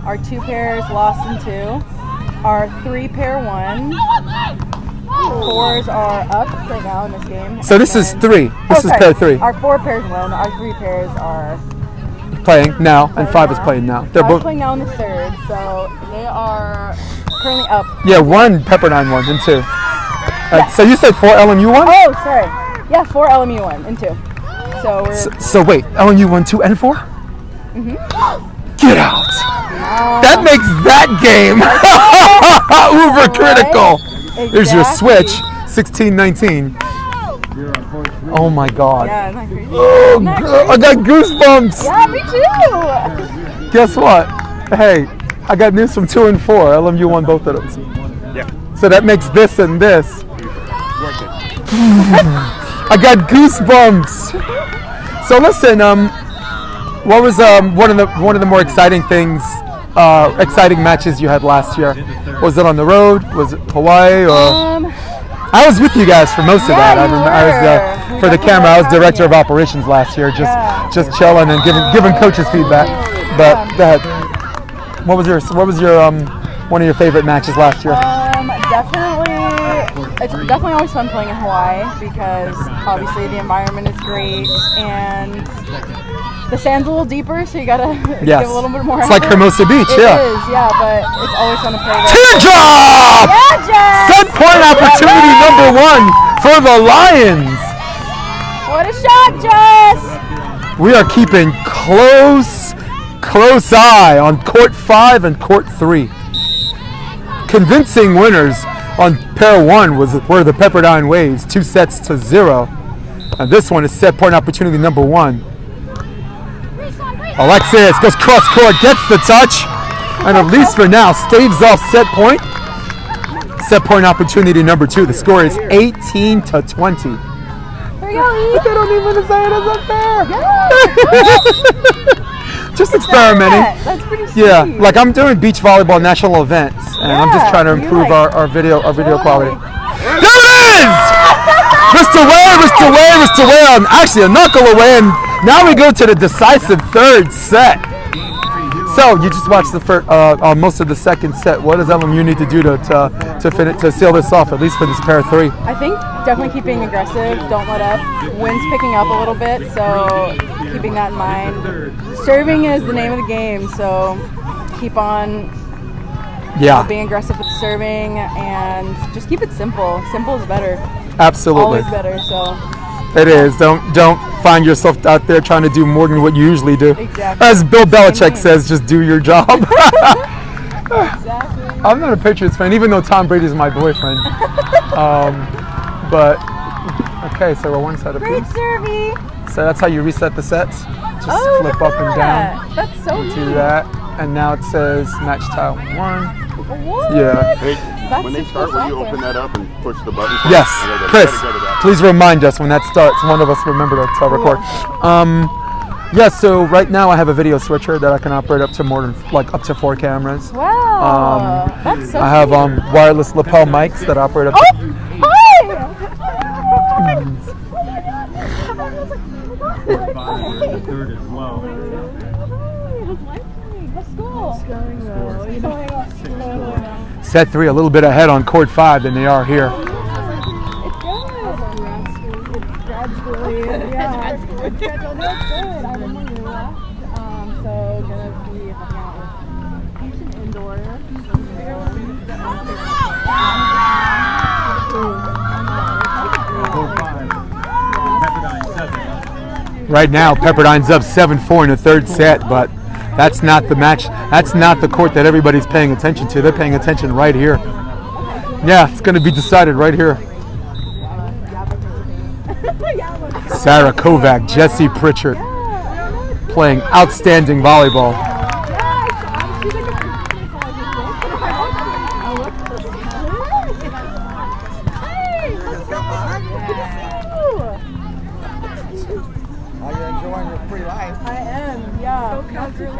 Our 2 pairs lost in 2. Our 3 pair won. 4s are up right now in this game. So this is 3. This is pair 3. Our 4 pairs won. Our 3 pairs are Playing now, and 5 is playing now. They're 5 both. playing now in the 3rd, so they are currently up. Yeah, 1 Pepperdine 1 and 2. Yeah. So you said 4 LMU 1? Oh, sorry. Yeah, 4 LMU 1 and 2. So we're So wait, LMU 1, 2, and 4? Mm-hmm. Get out! That makes that game uber critical. Right? There's your Exactly. switch, 16-19. Oh my God. Yeah, isn't that crazy? Oh, Isn't that God, I got goosebumps. Yeah, me too. Guess what? Hey, I got news from 2 and 4. LMU won both of those. Yeah. So that makes this and this. Worth it. I got goosebumps. So listen, what was one of the more exciting things, exciting matches you had last year? Was it on the road? Was it Hawaii? Or I was with you guys for most of that. I was for the camera. I was director of operations last year, just chilling and giving coaches feedback. But go ahead. What was your one of your favorite matches last year? It's definitely always fun playing in Hawaii because obviously the environment is great and the sand's a little deeper, so you gotta give a little bit more. It's like Hermosa Beach, It is, yeah, but it's always fun to play there. Teardrop! Yeah, Jess! Set point opportunity number 1 for the Lions. What a shot, Jess! We are keeping close eye on court 5 and court 3. Convincing winners on pair 1 were the Pepperdine Waves, 2-0. And this one is set point opportunity number 1. Alexis goes cross court, gets the touch, and at least for now staves off set point. Set point opportunity number 2. The score is 18-20. There you go, But they don't even say it is up there. Yeah. Just experimenting. That's pretty sweet. Yeah, like I'm doing beach volleyball national events, and I'm just trying to improve our video quality. There it is! Mr. Ware, and actually a knuckle away, and now we go to the decisive third set. So you just watched the first, most of the second set. What does LMU need to do to seal this off, at least for this pair 3? I think definitely keeping aggressive, don't let up. Wind's picking up a little bit, so keeping that in mind. Serving is the name of the game, so keep on being aggressive with serving and just keep it simple. Simple is better. Absolutely. Always better, so. It is. Don't find yourself out there trying to do more than what you usually do. Exactly. As Bill Belichick says, just do your job. Exactly. I'm not a Patriots fan, even though Tom Brady's my boyfriend. But okay, so we're one set apiece. Great serving. So that's how you reset the sets. Just flip up and down. That's so neat. Do that, and now it says match tile 1. What? Yeah. Hey, when they start, will you open that up and push the button? Yes, Chris. Please remind us when that starts. One of us remember to record. Yeah. So right now I have a video switcher that I can operate up to up to 4 cameras. Wow. That's so I have neat. wireless lapel mics that operate up to. The third as well. Set 3 a little bit ahead on court 5 than they are here. Right now, Pepperdine's up 7-4 in the third set, but that's not the match. That's not the court that everybody's paying attention to. They're paying attention right here. Yeah, it's going to be decided right here. Sara Kovac, Jessie Prichard, playing outstanding volleyball. Are you enjoying your free life? I am, yeah. So good. It's good.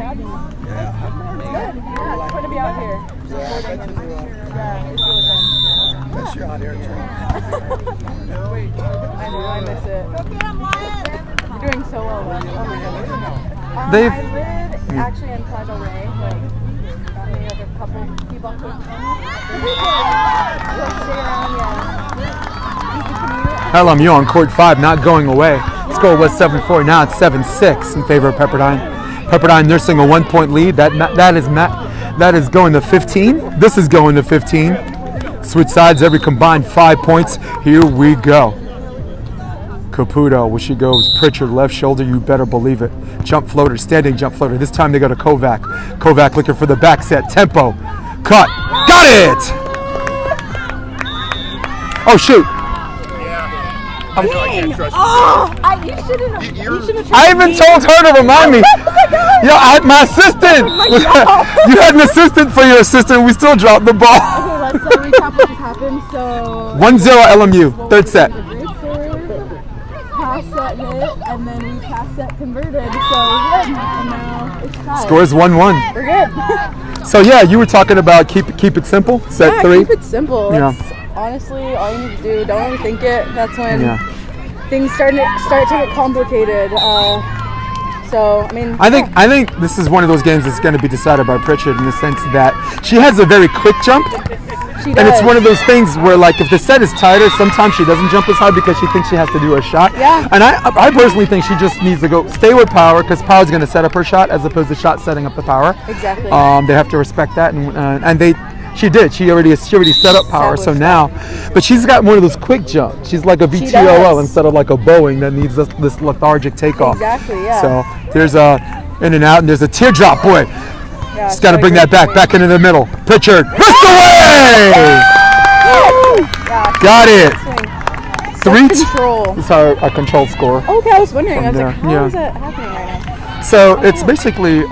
Yeah, it's fun to be out here. Yeah, I bet you do. Yeah, it's really fun. Miss you out here too. I know, I miss it. You're doing so well, though. Oh my goodness. They've- I live actually in Plaza Ray, like maybe like a few blocks away from me. Just stay around, yeah. Easy commute. LMU on court 5, not going away. Score was 7-4. Now it's 7-6 in favor of Pepperdine. Pepperdine nursing a 1-point lead. That is going to 15. This is going to 15. Switch sides, every combined 5 points. Here we go. Caputo, where she goes. Prichard, left shoulder, you better believe it. Jump floater, standing jump floater. This time they go to Kovac. Kovac looking for the back set. Tempo. Cut. Got it! Oh, shoot. can't trust you. You shouldn't have. You shouldn't have. I even told her to remind me. Yo, I had my assistant. You had an assistant for your assistant. We still dropped the ball. Okay, let's recap what just happened. So 1-0 LMU, third set. Pass set hit, and then we pass set converted. So we're good. And now it's tied. Scores 1-1. We're good. So yeah, you were talking about keep it simple. Set 3. Keep it simple. Yeah. That's honestly all you need to do. Don't overthink it. That's when Yeah. things start to get complicated. So I mean, I think this is one of those games that's going to be decided by Prichard in the sense that she has a very quick jump. she And it's does. one of those things where, like, if the set is tighter, sometimes she doesn't jump as high because she thinks she has to do a shot. Yeah. And I personally think she just needs to stay with power because power's going to set up her shot as opposed to shot setting up the power. Exactly. They have to respect that, and she did. She already set up power. So now, but she's got one of those quick jumps. She's like a VTOL does. instead of like a Boeing that needs this lethargic takeoff. Exactly, yeah. So there's a in and out, and there's a teardrop, boy. Yeah, Just got to bring that back into the middle. Prichard, wrist away! Yeah, Got it. swing. 3-2. Control. This is our controlled score. Okay, I was wondering. I was From like, there, how yeah. is that happening right now? So it's basically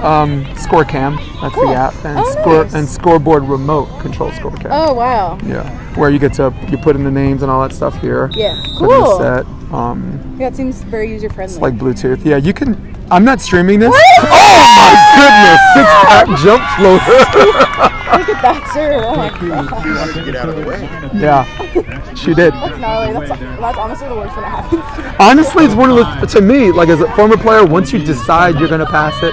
score cam. That's Cool. the app, and Oh, nice. and scoreboard remote control score cam. Oh wow. Yeah, where you put in the names and all that stuff here. Yeah. Put in the Cool. set. Yeah, it seems very user friendly. It's like Bluetooth. Yeah, you can. I'm not streaming this. Oh my goodness! 6-pack jump floater. Look at that, sir. Oh my god. She wanted to get out of the way. Yeah, she did. That's gnarly. That's honestly the worst when it happens. Honestly, it's one of those. To me, like as a former player, once you decide you're gonna pass it.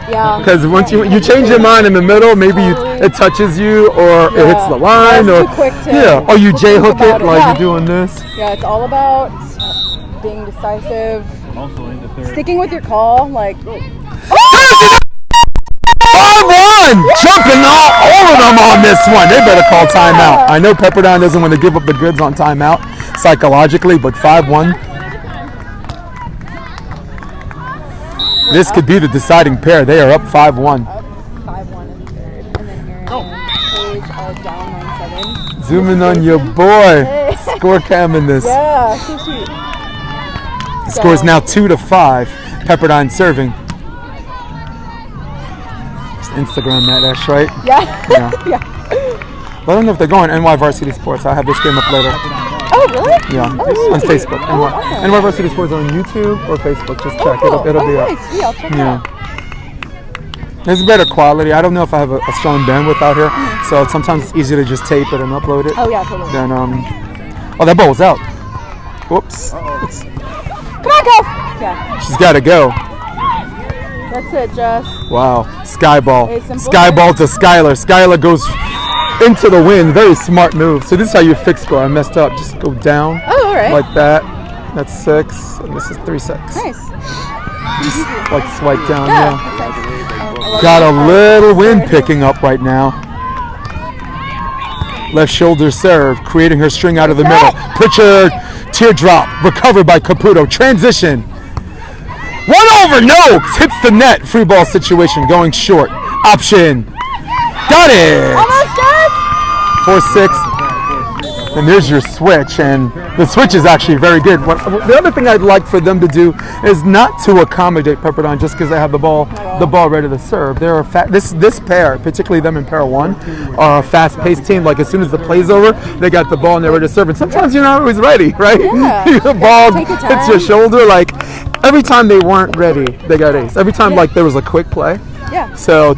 Yeah. Because once you change your mind in the middle, maybe it touches you or it hits the line, Yeah, or it's too quick to or you think J-hook about it it. like Yeah. you're doing this. Yeah, it's all about being decisive, Also in the third. sticking with your call. Like, 5-1! Jumping all of them on this one. They better call timeout. I know Pepperdine doesn't want to give up the goods on timeout psychologically, but 5-1. This could be the deciding pair. They are up 5-1. 5-1 in the third, and then Aaron and Paige are down 9-7. Zooming on your boy. Score cam in this. Yeah, so sweet. The score is now 2-5. Pepperdine serving. Just Instagram that, Ash, right? Yeah. Yeah. Yeah. Let them know if they're going NY Varsity Sports. I have this game up later. Oh, really? Yeah, Oh, on Facebook. Oh, awesome. NY Varsity Sports on YouTube or Facebook. Just check. Cool. It'll be up. Nice. Yeah, I'll check it Yeah. out. There's better quality. I don't know if I have a strong bandwidth out here, so sometimes it's easier to just tape it and upload it. Oh, yeah, totally. Then oh, that ball was out. Whoops. Come on, Kev! Yeah, She's got to go. that's it, Jess. Wow. Sky ball. Very simple. Sky ball to Skylar. Skylar goes into the wind. Very smart move. So this is how you fix score. I messed up. Just go down Oh, all right. like that. That's 6, and this is 3-6. Nice. Like swipe down. Yeah. Yeah. That's nice. I love Got that. a little wind picking up right now. Left shoulder serve, creating her string out of the middle. Prichard, teardrop, recovered by Caputo. Transition. 1 over, no! Hits the net. Free ball situation, going short. Option. Got it! Almost, Jess! 4-6. And there's your switch, and the switch is actually very good. The other thing I'd like for them to do is not to accommodate Pepperdine just because they have the ball ready to serve. They're this pair, particularly them in pair 1, are a fast-paced team. Like as soon as the play's over, they got the ball and they're ready to serve. And sometimes you're not always ready, right? Yeah. The ball Take your hits your time. shoulder. Like every time they weren't ready, they got ace. Every time like there was a quick play. Yeah. So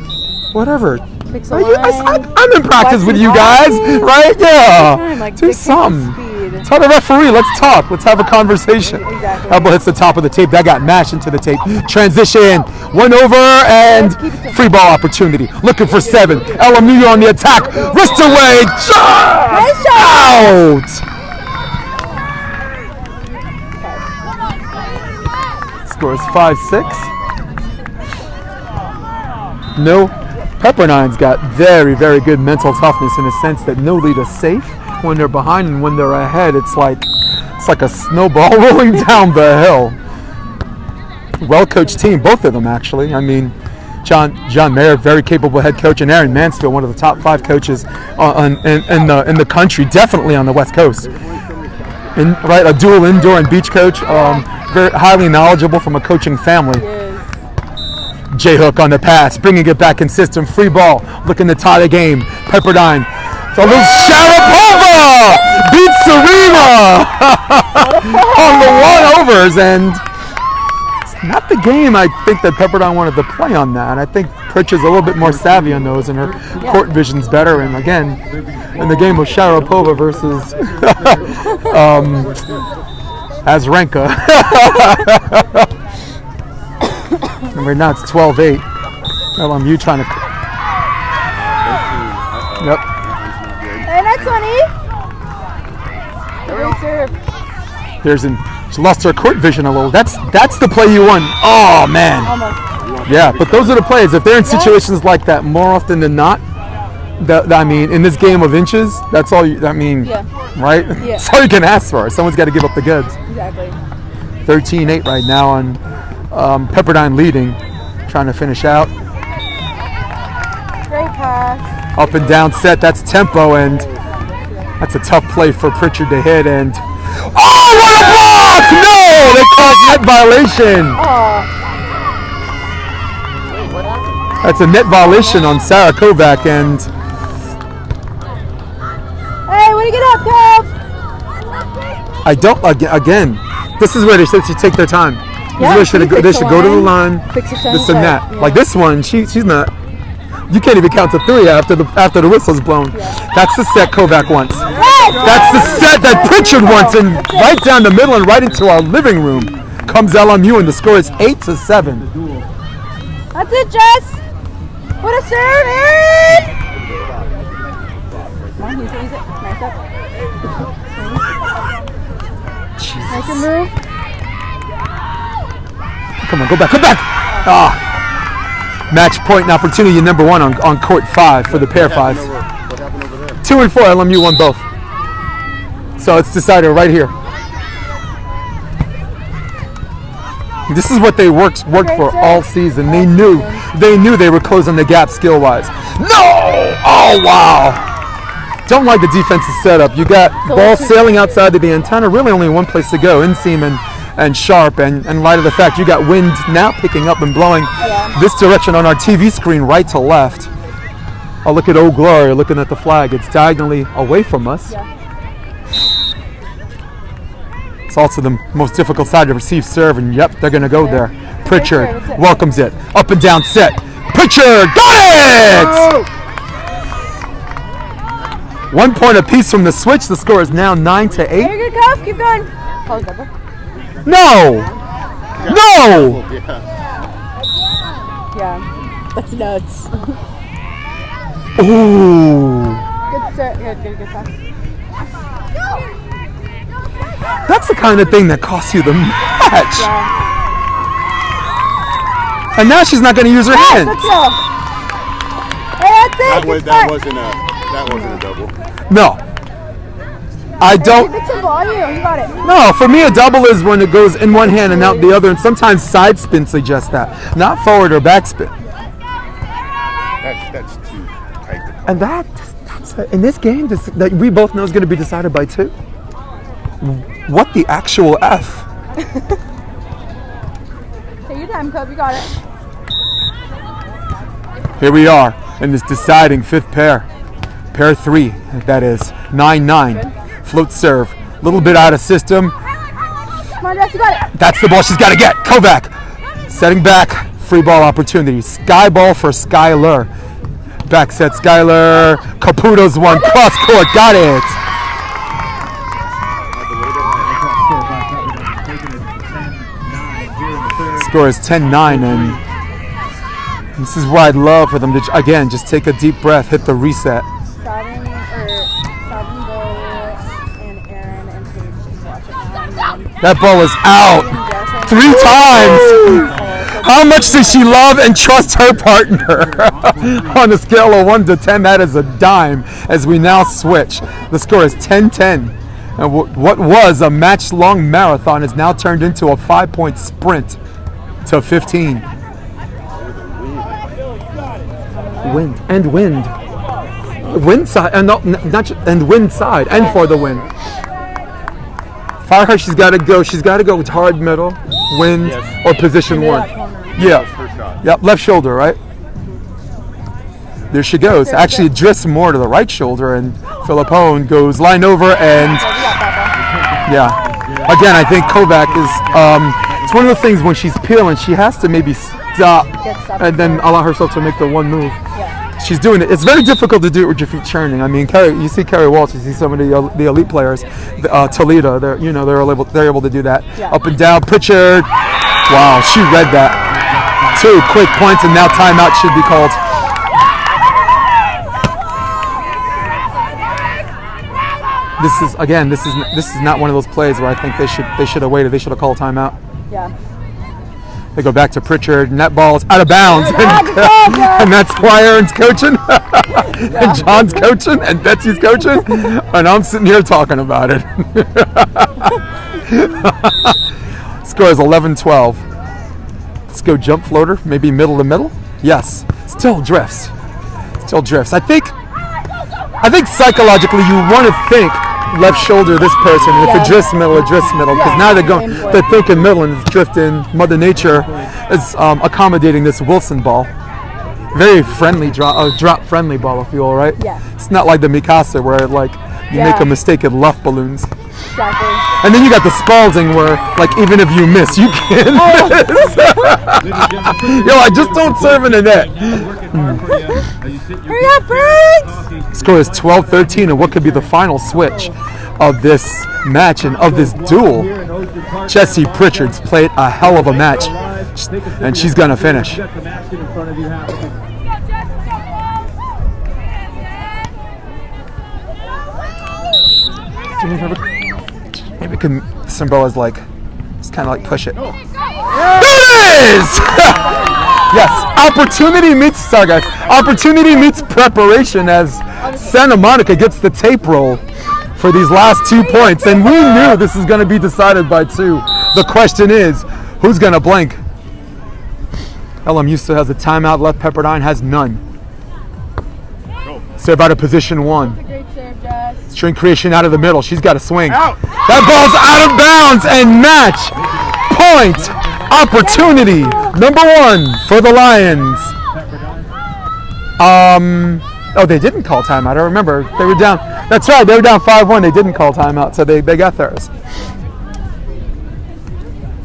whatever. Fix the I'm in practice Watch with some you guys, boxing. right? Yeah. Time, like, Do dictate the something. speed. Tell the referee, let's talk. Let's have a conversation. Exactly. Elbow hits the top of the tape. That got mashed into the tape. Transition. 1 over and Let's keep it simple. free ball opportunity. Looking for 7. LMU on the attack. Wrist away. Shot! Nice shot. Out. Score is 5-6. No. Pepperdine's got very, very good mental toughness in the sense that no lead is safe when they're behind, and when they're ahead, it's like a snowball rolling down the hill. Well-coached team, both of them actually. I mean, John Mayer, very capable head coach, and Aaron Mansfield, one of the top 5 coaches in the country, definitely on the West Coast. right, a dual indoor and beach coach. Very highly knowledgeable from a coaching family. He is. J-hook on the pass, bringing it back in system. Free ball, looking to tie the game. Pepperdine. So a little Sharapova beats Serena on the one-overs, and it's not the game I think that Pepperdine wanted to play on that. I think Pritchard's a little bit more savvy on those, and her court vision's better. And again, in the game of Sharapova versus Azarenka. And right now it's 12-8. LMU trying to. Yep. Hey, next one, E. Great serve. She lost her court vision a little. That's the play you won. Oh man. Almost. Yeah, but those are the plays. If they're in situations like that more often than not, I mean, in this game of inches, that's all you. Right? Yeah. That's all you can ask for. Someone's got to give up the goods. Exactly. 13-8 right now on Pepperdine leading, trying to finish out. Great pass. Up and down set. That's tempo, and that's a tough play for Prichard to hit. And oh, what a block! No, they called net violation. Oh, That's a net violation on Sara Kovac, and hey, way to get up, Kev. I don't. Again, this is where they should take their time. Yeah, They should go to the line. Fix your This shot. and that. Yeah. Like this one, she's not. You can't even count to 3 after the whistle's blown. Yeah. That's the set Kovac wants. Yes! That's the set that Prichard wants, and right down the middle and right into our living room comes LMU, and the score is 8-7. That's it, Jess. What a serve, Aaron! Come on, use it. Nice up. Nice move. Come on, go back. Ah. Match point and opportunity number 1 on court 5 for the pair 5s. What happened over there? 2 and 4, LMU won both. So it's decided right here. This is what they worked for all season. They knew they were closing the gap skill-wise. No! Oh wow! Don't like the defensive setup. You got ball sailing outside the antenna. Really only one place to go, inseam and sharp. And in light of the fact you got wind now picking up and blowing this direction on our TV screen, right to left. Oh, look at Old Glory looking at the flag. It's diagonally away from us. Yeah. It's also the most difficult side to receive serve, and yep, they're going to go there. Prichard That's it. welcomes it. Up and down set. Prichard got it! 1 point apiece from the switch. The score is now 9-8. Very good, Kev. Keep going. Pause, double. No! No! Yeah. That's nuts. Ooh. Good serve. Good pass. That's the kind of thing that costs you the match. Yeah. And now she's not going to use her Yes, hands. that's all. Hey, that's it. That Good wasn't a double. No. I don't. It's a ball. You got it. No, for me a double is when it goes in one hand and out the other, and sometimes side spin suggests that, not forward or back spin. That's too tight. And that's in this game that we both know is going to be decided by 2. What the actual F? Take your time, Cub. You got it. Here we are in this deciding 5th pair. Pair 3, that is. 9-9. Float serve. A little bit out of system. Come on, Jess. You got it. That's the ball she's got to get. Kovac setting back. Free ball opportunity. Sky ball for Skylar. Back set Skylar. Caputo's one. Cross court. Got it. Score is 10-9, and this is what I'd love for them to, again, just take a deep breath, hit the reset. Sabin, Bo, and Aaron and Paige just watch it now. And then That ball is out 3 times. How much does she love and trust her partner? On a scale of 1 to 10, that is a dime as we now switch. The score is 10-10. And what was a match-long marathon is now turned into a 5-point sprint to 15. Wind side, and not and wind side, and for the win. Fire her. She's got to go. She's got to go with hard middle, wind, Yes. or position one. Yeah. Her shot. Yep. Left shoulder, right? There she goes. Actually, it drifts more to the right shoulder, and Philippone goes line over and yeah. Again, I think Kovac is. It's one of those things when she's peeling, she has to maybe stop and then allow herself to make the one move. She's doing it. It's very difficult to do it with your feet churning. I mean, you see Carrie Walsh, you see some of the elite players, Toledo. They're able to do that. Yeah. Up and down. Prichard. Wow, she read that. 2 quick points, and now timeout should be called. This is not one of those plays where I think they should have waited. They should have called timeout. Yeah. They go back to Prichard, and that ball is out of bounds. And that's why Aaron's coaching, and John's coaching, and Betsy's coaching, and I'm sitting here talking about it. Score is 11-12. Let's go jump floater, maybe middle to middle. Yes, still drifts. I think psychologically you want to think left shoulder this person, and if it drifts middle, it drifts middle, because now they're thinking middle and it's drifting. Mother Nature is accommodating this Wilson ball. Very friendly drop friendly ball, if you will, right? Yeah. It's not like the Mikasa where you make a mistake and left balloons. Exactly. And then you got the Spalding where even if you miss, you can miss. Yo, I just don't serve in the net. Hurry up, Birds! Score is 12-13, and what could be the final switch of this match and of this duel? Jessie Prichard's played a hell of a match, and she's going to finish. Maybe Simboa's just kind of push it. There it is! Yes, opportunity meets preparation as Santa Monica gets the tape roll for these last 2 points, and we knew this is going to be decided by 2. The question is, who's going to blink? LMU still has a timeout left. Pepperdine has none. Serve out of position 1. Great serve, Jess. String creation out of the middle. She's got to swing. That ball's out of bounds, and match point opportunity number 1 for the Lions. Oh, they didn't call timeout. I remember they were down. That's right, they were down 5-1. They didn't call timeout, so they got theirs.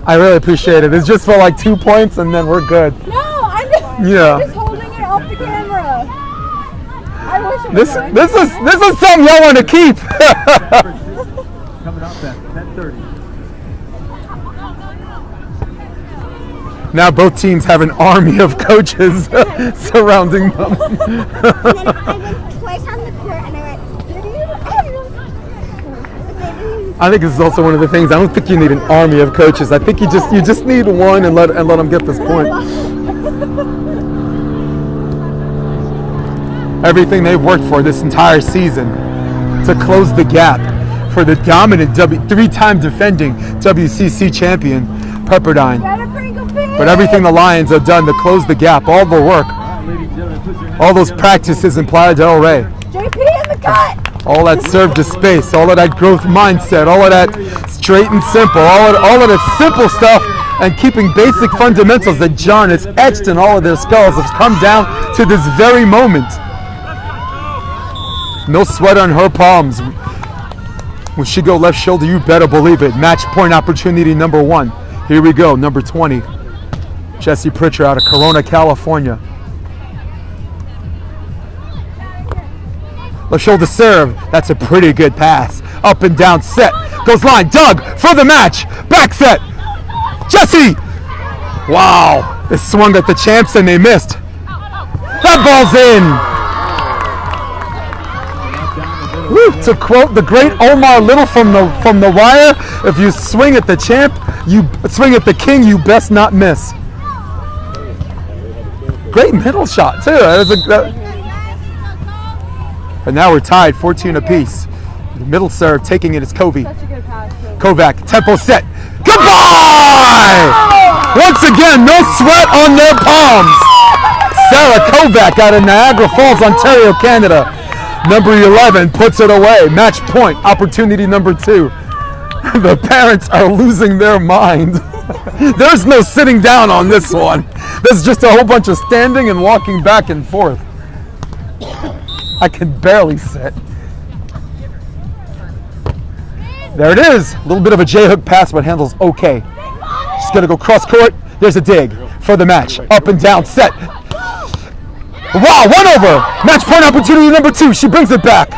I really appreciate it. It's just for 2 points, and then we're good. No, I'm just holding it off the camera. I wish it was This is something y'all want to keep. Coming up at 10:30. Now both teams have an army of coaches surrounding them. And then I went twice on the court and I went, I think this is also one of the things. I don't think you need an army of coaches. I think you just need one and let them get this point. Everything they've worked for this entire season to close the gap for the dominant 3-time defending WCC champion Pepperdine. But everything the Lions have done to close the gap, all the work, all those practices in Playa del Rey, JP in the cut! all that serve to space, all of that growth mindset, all of that straight and simple, all of the simple stuff, and keeping basic fundamentals that John has etched in all of their skulls has come down to this very moment. No sweat on her palms. When she go left shoulder, you better believe it. Match point opportunity number 1. Here we go, number 20. Jessie Prichard out of Corona, California. Left shoulder serve. That's a pretty good pass. Up and down set. Goes line. Doug for the match. Back set. Jessie. Wow. They swung at the champs and they missed. That ball's in. Woo, to quote the great Omar Little from the Wire, if you swing at the champ, you swing at the king, you best not miss. Great middle shot too. And now we're tied, 14 apiece. The middle serve taking it is Covey. Kovac, tempo set. Goodbye! Once again, no sweat on their palms. Sara Kovac out of Niagara Falls, Ontario, Canada. Number 11 puts it away. Match point, opportunity number 2. The parents are losing their mind. There's no sitting down on this one. There's just a whole bunch of standing and walking back and forth. I can barely sit. There it is. A little bit of a J-hook pass, but handles okay. She's going to go cross court. There's a dig for the match. Up and down, set. Wow, 1 over. Match point opportunity number 2. She brings it back.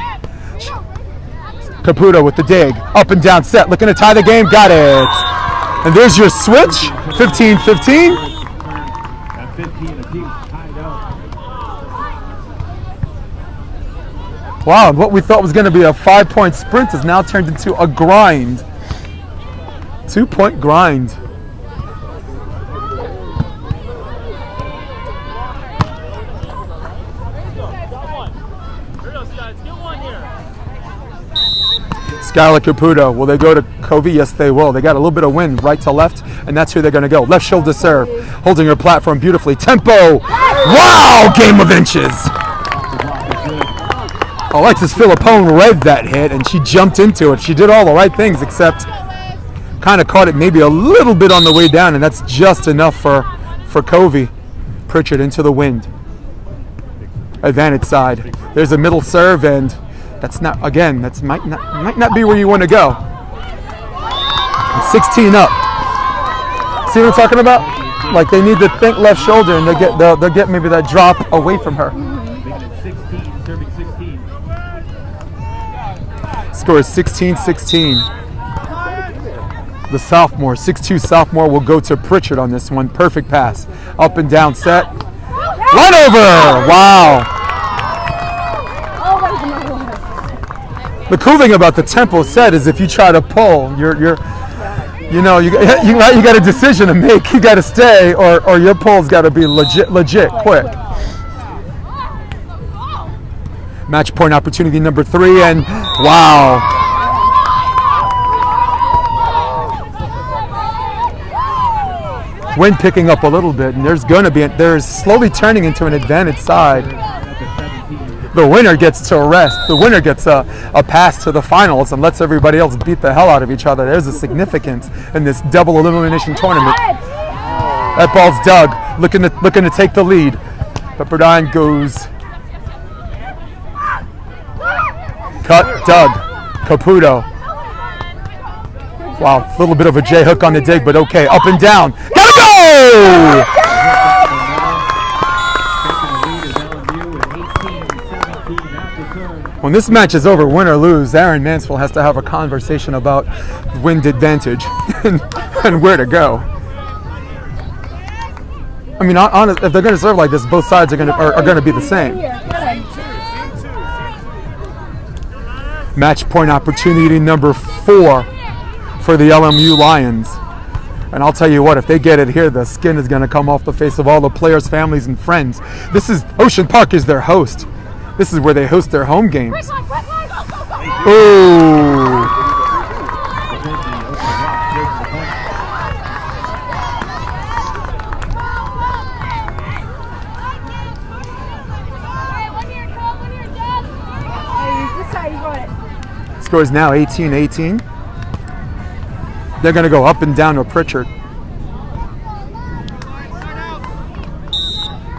Caputo with the dig. Up and down, set. Looking to tie the game. Got it. And there's your switch. 15-15. At 15 apiece, tied up. Wow, what we thought was going to be a 5-point sprint has now turned into a grind. 2-point grind. Skylar Caputo, will they go to Covey? Yes, they will. They got a little bit of wind right to left, and that's who they're going to go. Left shoulder serve, holding her platform beautifully. Tempo! Wow! Game of inches! Alexis Filippone read that hit, and she jumped into it. She did all the right things, except kind of caught it maybe a little bit on the way down, and that's just enough for Covey. Prichard into the wind. Advantage side. There's a middle serve, and that's not, again, that might not be where you want to go. 16 up. See what I'm talking about? Like they need to think left shoulder, and they'll get maybe that drop away from her. Serving 16. Score is 16-16. The sophomore, 6'2" sophomore, will go to Prichard on this one. Perfect pass. Up and down set. Run over! Wow. The cool thing about the tempo set is if you try to pull, you got a decision to make. You got to stay, or your pull's got to be legit quick. Match point opportunity number 3, and wow. Wind picking up a little bit, and there's slowly turning into an advantage side. The winner gets to rest. The winner gets a pass to the finals and lets everybody else beat the hell out of each other. There's a significance in this double elimination tournament. That ball's dug, looking to take the lead. Pepperdine goes. Cut, dug, Caputo. Wow, a little bit of a J-hook on the dig, but okay. Up and down. Gotta go! When this match is over, win or lose, Aaron Mansfield has to have a conversation about wind advantage and where to go. I mean, honest, if they're going to serve like this, both sides are going to be the same. Match point opportunity number 4 for the LMU Lions. And I'll tell you what, if they get it here, the skin is going to come off the face of all the players, families, and friends. Ocean Park is their host. This is where they host their home games. Ooh. Score is now 18-18. They're going to go up and down to Prichard.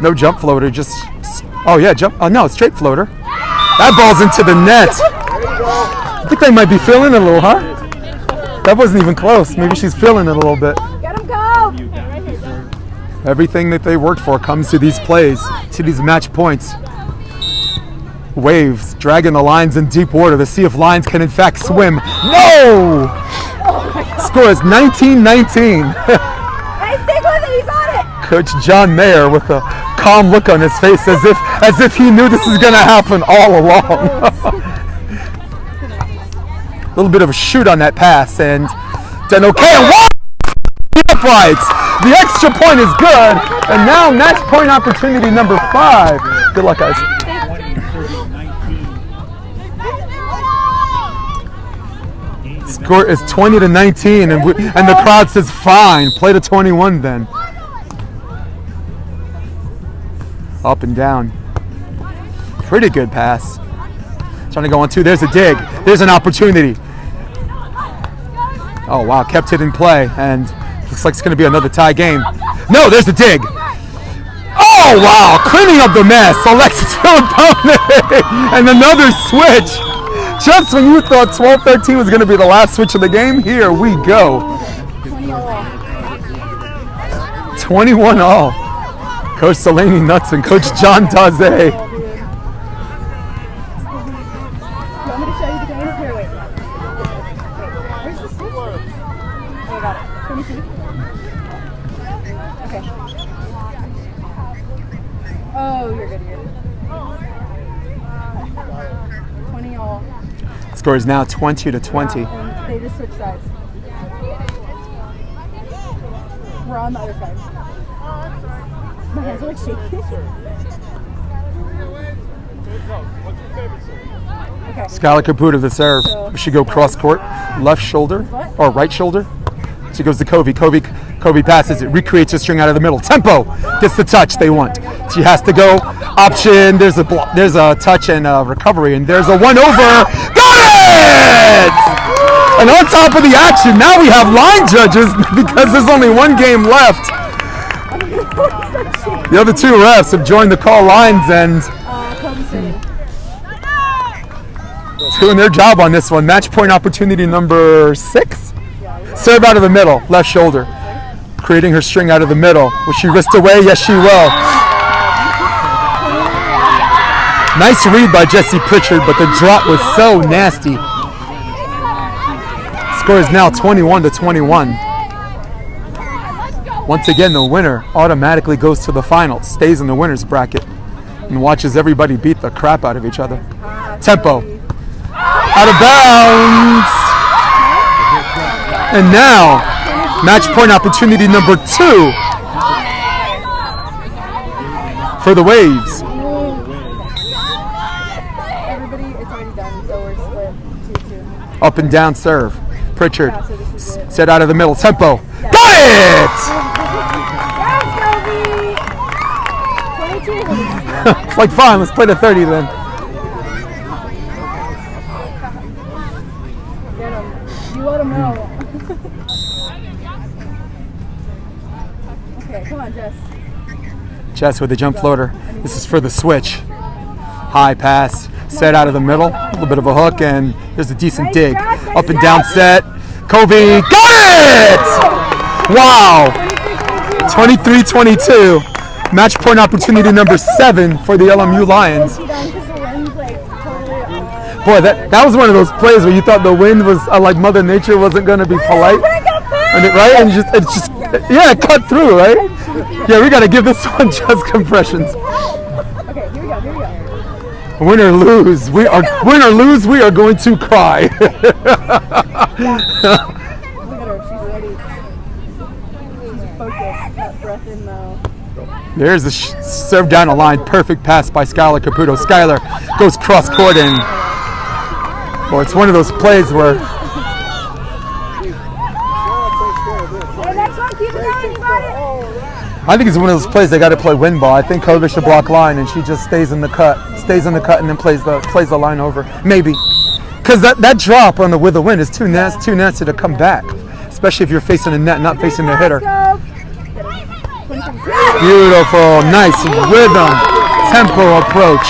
No jump floater, just... Oh yeah, jump. Oh no, straight floater. That ball's into the net. I think they might be feeling it a little, huh? That wasn't even close. Maybe she's feeling it a little bit. Get him, go! Everything that they worked for comes to these plays, to these match points. Waves dragging the lines in deep water to see if lines can in fact swim. No! Score is 19-19. Hey, stick with it, you got it! Coach John Mayer with a calm look on his face as if he knew this was going to happen all along. A little bit of a shoot on that pass, and then okay, and one uprights. The extra point is good, and now match point opportunity number 5. Good luck, guys. Score is 20-19, and the crowd says fine. Play to 21 then. Up and down. Pretty good pass. Trying to go on 2. There's a dig. There's an opportunity. Oh, wow, kept it in play, and looks like it's going to be another tie game. No, there's the dig. Oh, wow, cleaning up the mess. Alexis and another switch. Just when you thought 12-13 was going to be the last switch of the game, here we go. 21 all. Coach Delaney nuts and Coach John Daze. You want me to show you the game? Here, wait. Where's the switch? Oh, I got it. Let me see. Okay. Oh, you're good. 20 all. Score is now 20-20. And they just switched sides. We're on the other side. My hands are like shaking. Okay. Skylar Caputo the serve. She go cross court, left shoulder or right shoulder. She goes to Kobe. Kobe passes it, recreates a string out of the middle. Tempo gets the touch they want. She has to go option. There's a touch and a recovery, and there's a 1-over. Got it! And on top of the action, now we have line judges because there's only one game left. The other two refs have joined the call lines and doing their job on this one. Match point opportunity number 6. Serve out of the middle, left shoulder. Creating her string out of the middle. Will she wrist away? Yes, she will. Nice read by Jessie Prichard, but the drop was so nasty. Score is now 21-21. Once again, the winner automatically goes to the finals, stays in the winner's bracket, and watches everybody beat the crap out of each other. Tempo. Out of bounds. And now, match point opportunity number 2 for the Waves. Everybody, it's already done, so we're split 2-2. Up and down serve. Prichard set out of the middle. Tempo. Got it! It's like, fine, let's play to 30 then. Get him. You let him know. Okay, come on, Jess. Jess with the jump floater. This is for the switch. High pass, set out of the middle. A little bit of a hook, and there's a decent dig. Up and down set. Kobe, got it! Wow! 23-22. Match point opportunity number 7 for the LMU Lions. Boy, that was one of those plays where you thought the wind was like Mother Nature wasn't going to be polite, and it just it cut through, right? Yeah, we got to give this one just compressions. Okay, here we go. Win or lose, we are going to cry. Look at her, she's ready. She's focused, that breath in though. There's the serve down the line. Perfect pass by Skylar Caputo. Skylar goes cross court and well, it's one of those plays where I think it's one of those plays they got to play win ball. I think Kobe should block line and she just stays in the cut and then plays the line over. Maybe. Because that drop on the with the win is too nasty to come back. Especially if you're facing the net, not facing the hitter. Beautiful, nice rhythm, tempo approach.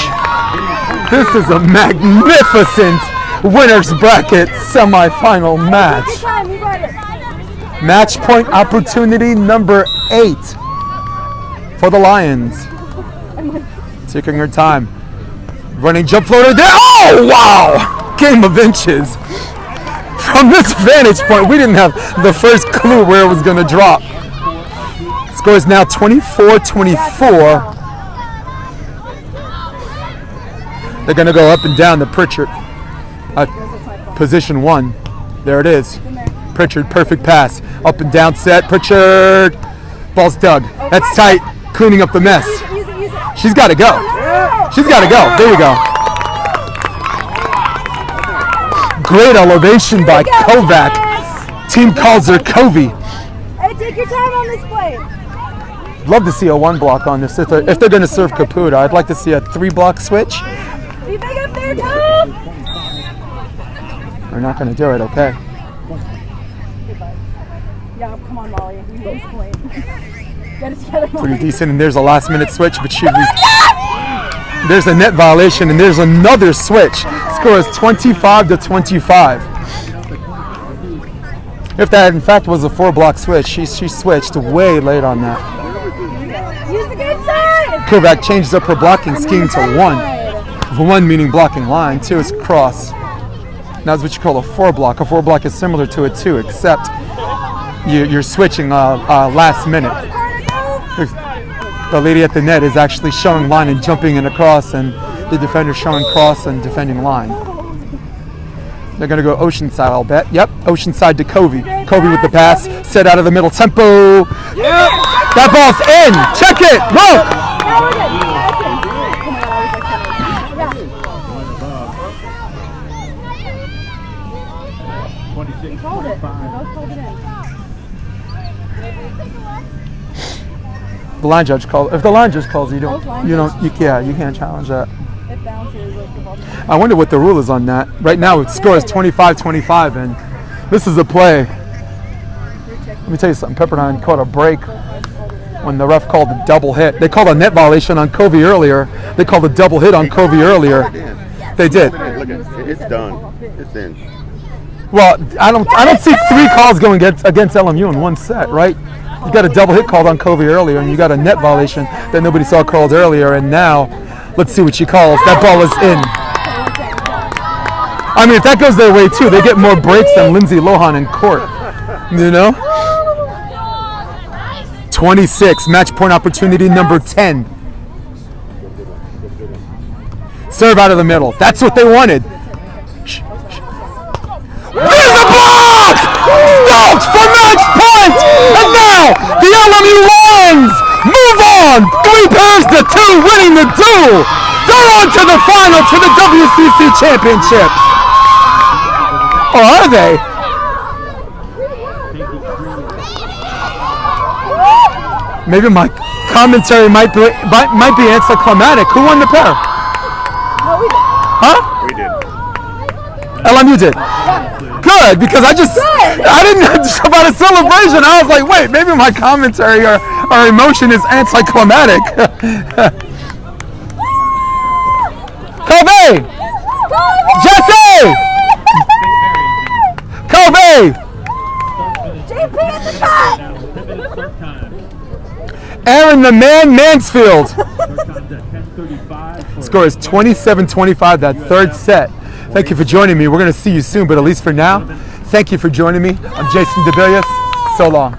This is a magnificent winner's bracket semifinal match. Match point opportunity number 8 for the Lions. Taking her time. Running jump floater there. Oh, wow! Game of inches. From this vantage point, we didn't have the first clue where it was going to drop. Score is now 24-24. They're going to go up and down the Prichard. Position 1. There it is. Prichard, perfect pass. Up and down set. Prichard. Ball's dug. That's tight. Cleaning up the mess. She's got to go. She's got to go. There you go. Great elevation by Kovac. Team calls her Kobe. Hey, take your time on this play. Love to see a 1 block on this. If they're going to serve Caputo, I'd like to see a 3 block switch. Be big up there, Tom. They're not going to do it, okay. Yeah, come on, Molly. We need this point. Get it together, Molly. Pretty decent, and there's a last minute switch, but there's a net violation, and there's another switch. Score is 25-25. If that in fact was a 4-block switch, she switched way late on that. Use the good side! Kovac changes up her blocking scheme to 1. 1 meaning blocking line, 2 is cross. That's what you call a 4-block. A 4-block is similar to a 2, except you're switching last minute. The lady at the net is actually showing line and jumping in across, and the defender showing cross and defending line. They're going to go Oceanside, I'll bet. Yep, Oceanside to Covey. Covey with the pass, set out of the middle, tempo. That ball's in. Check it. Look. The line judge calls. If the line judge calls, you can't challenge that. It bounces like the ball. I wonder what the rule is on that. Right now, the score is 25-25, and this is a play. Let me tell you something. Pepperdine caught a break when the ref called a double hit. They called a net violation on Covey earlier. They called a double hit on Covey earlier. They did. Look at it's done. It's in. Well, I don't see 3 calls going against LMU in one set, right? You got a double hit called on Covey earlier, and you got a net violation that nobody saw called earlier, and now let's see what she calls. That ball is in. I mean, if that goes their way too, they get more breaks than Lindsay Lohan in court. You know? 26, match point opportunity number 10. Serve out of the middle. That's what they wanted. There's a block! Stokes for match point! And now, the LMU Lions move on! 3 pairs to 2, winning the duel! They're on to the final for the WCC championship! Or are they? Maybe my commentary might be anticlimactic. Who won the pair? Huh? We did. LMU did. Good, because I didn't know about a celebration. I was like, wait, maybe my commentary or emotion is anticlimactic. Kobe! Jessie! Kobe! JP at the top! Aaron the man Mansfield. Score is 27-25, that third set. Thank you for joining me. We're going to see you soon, but at least for now, thank you for joining me. I'm Jason DeBillius. So long.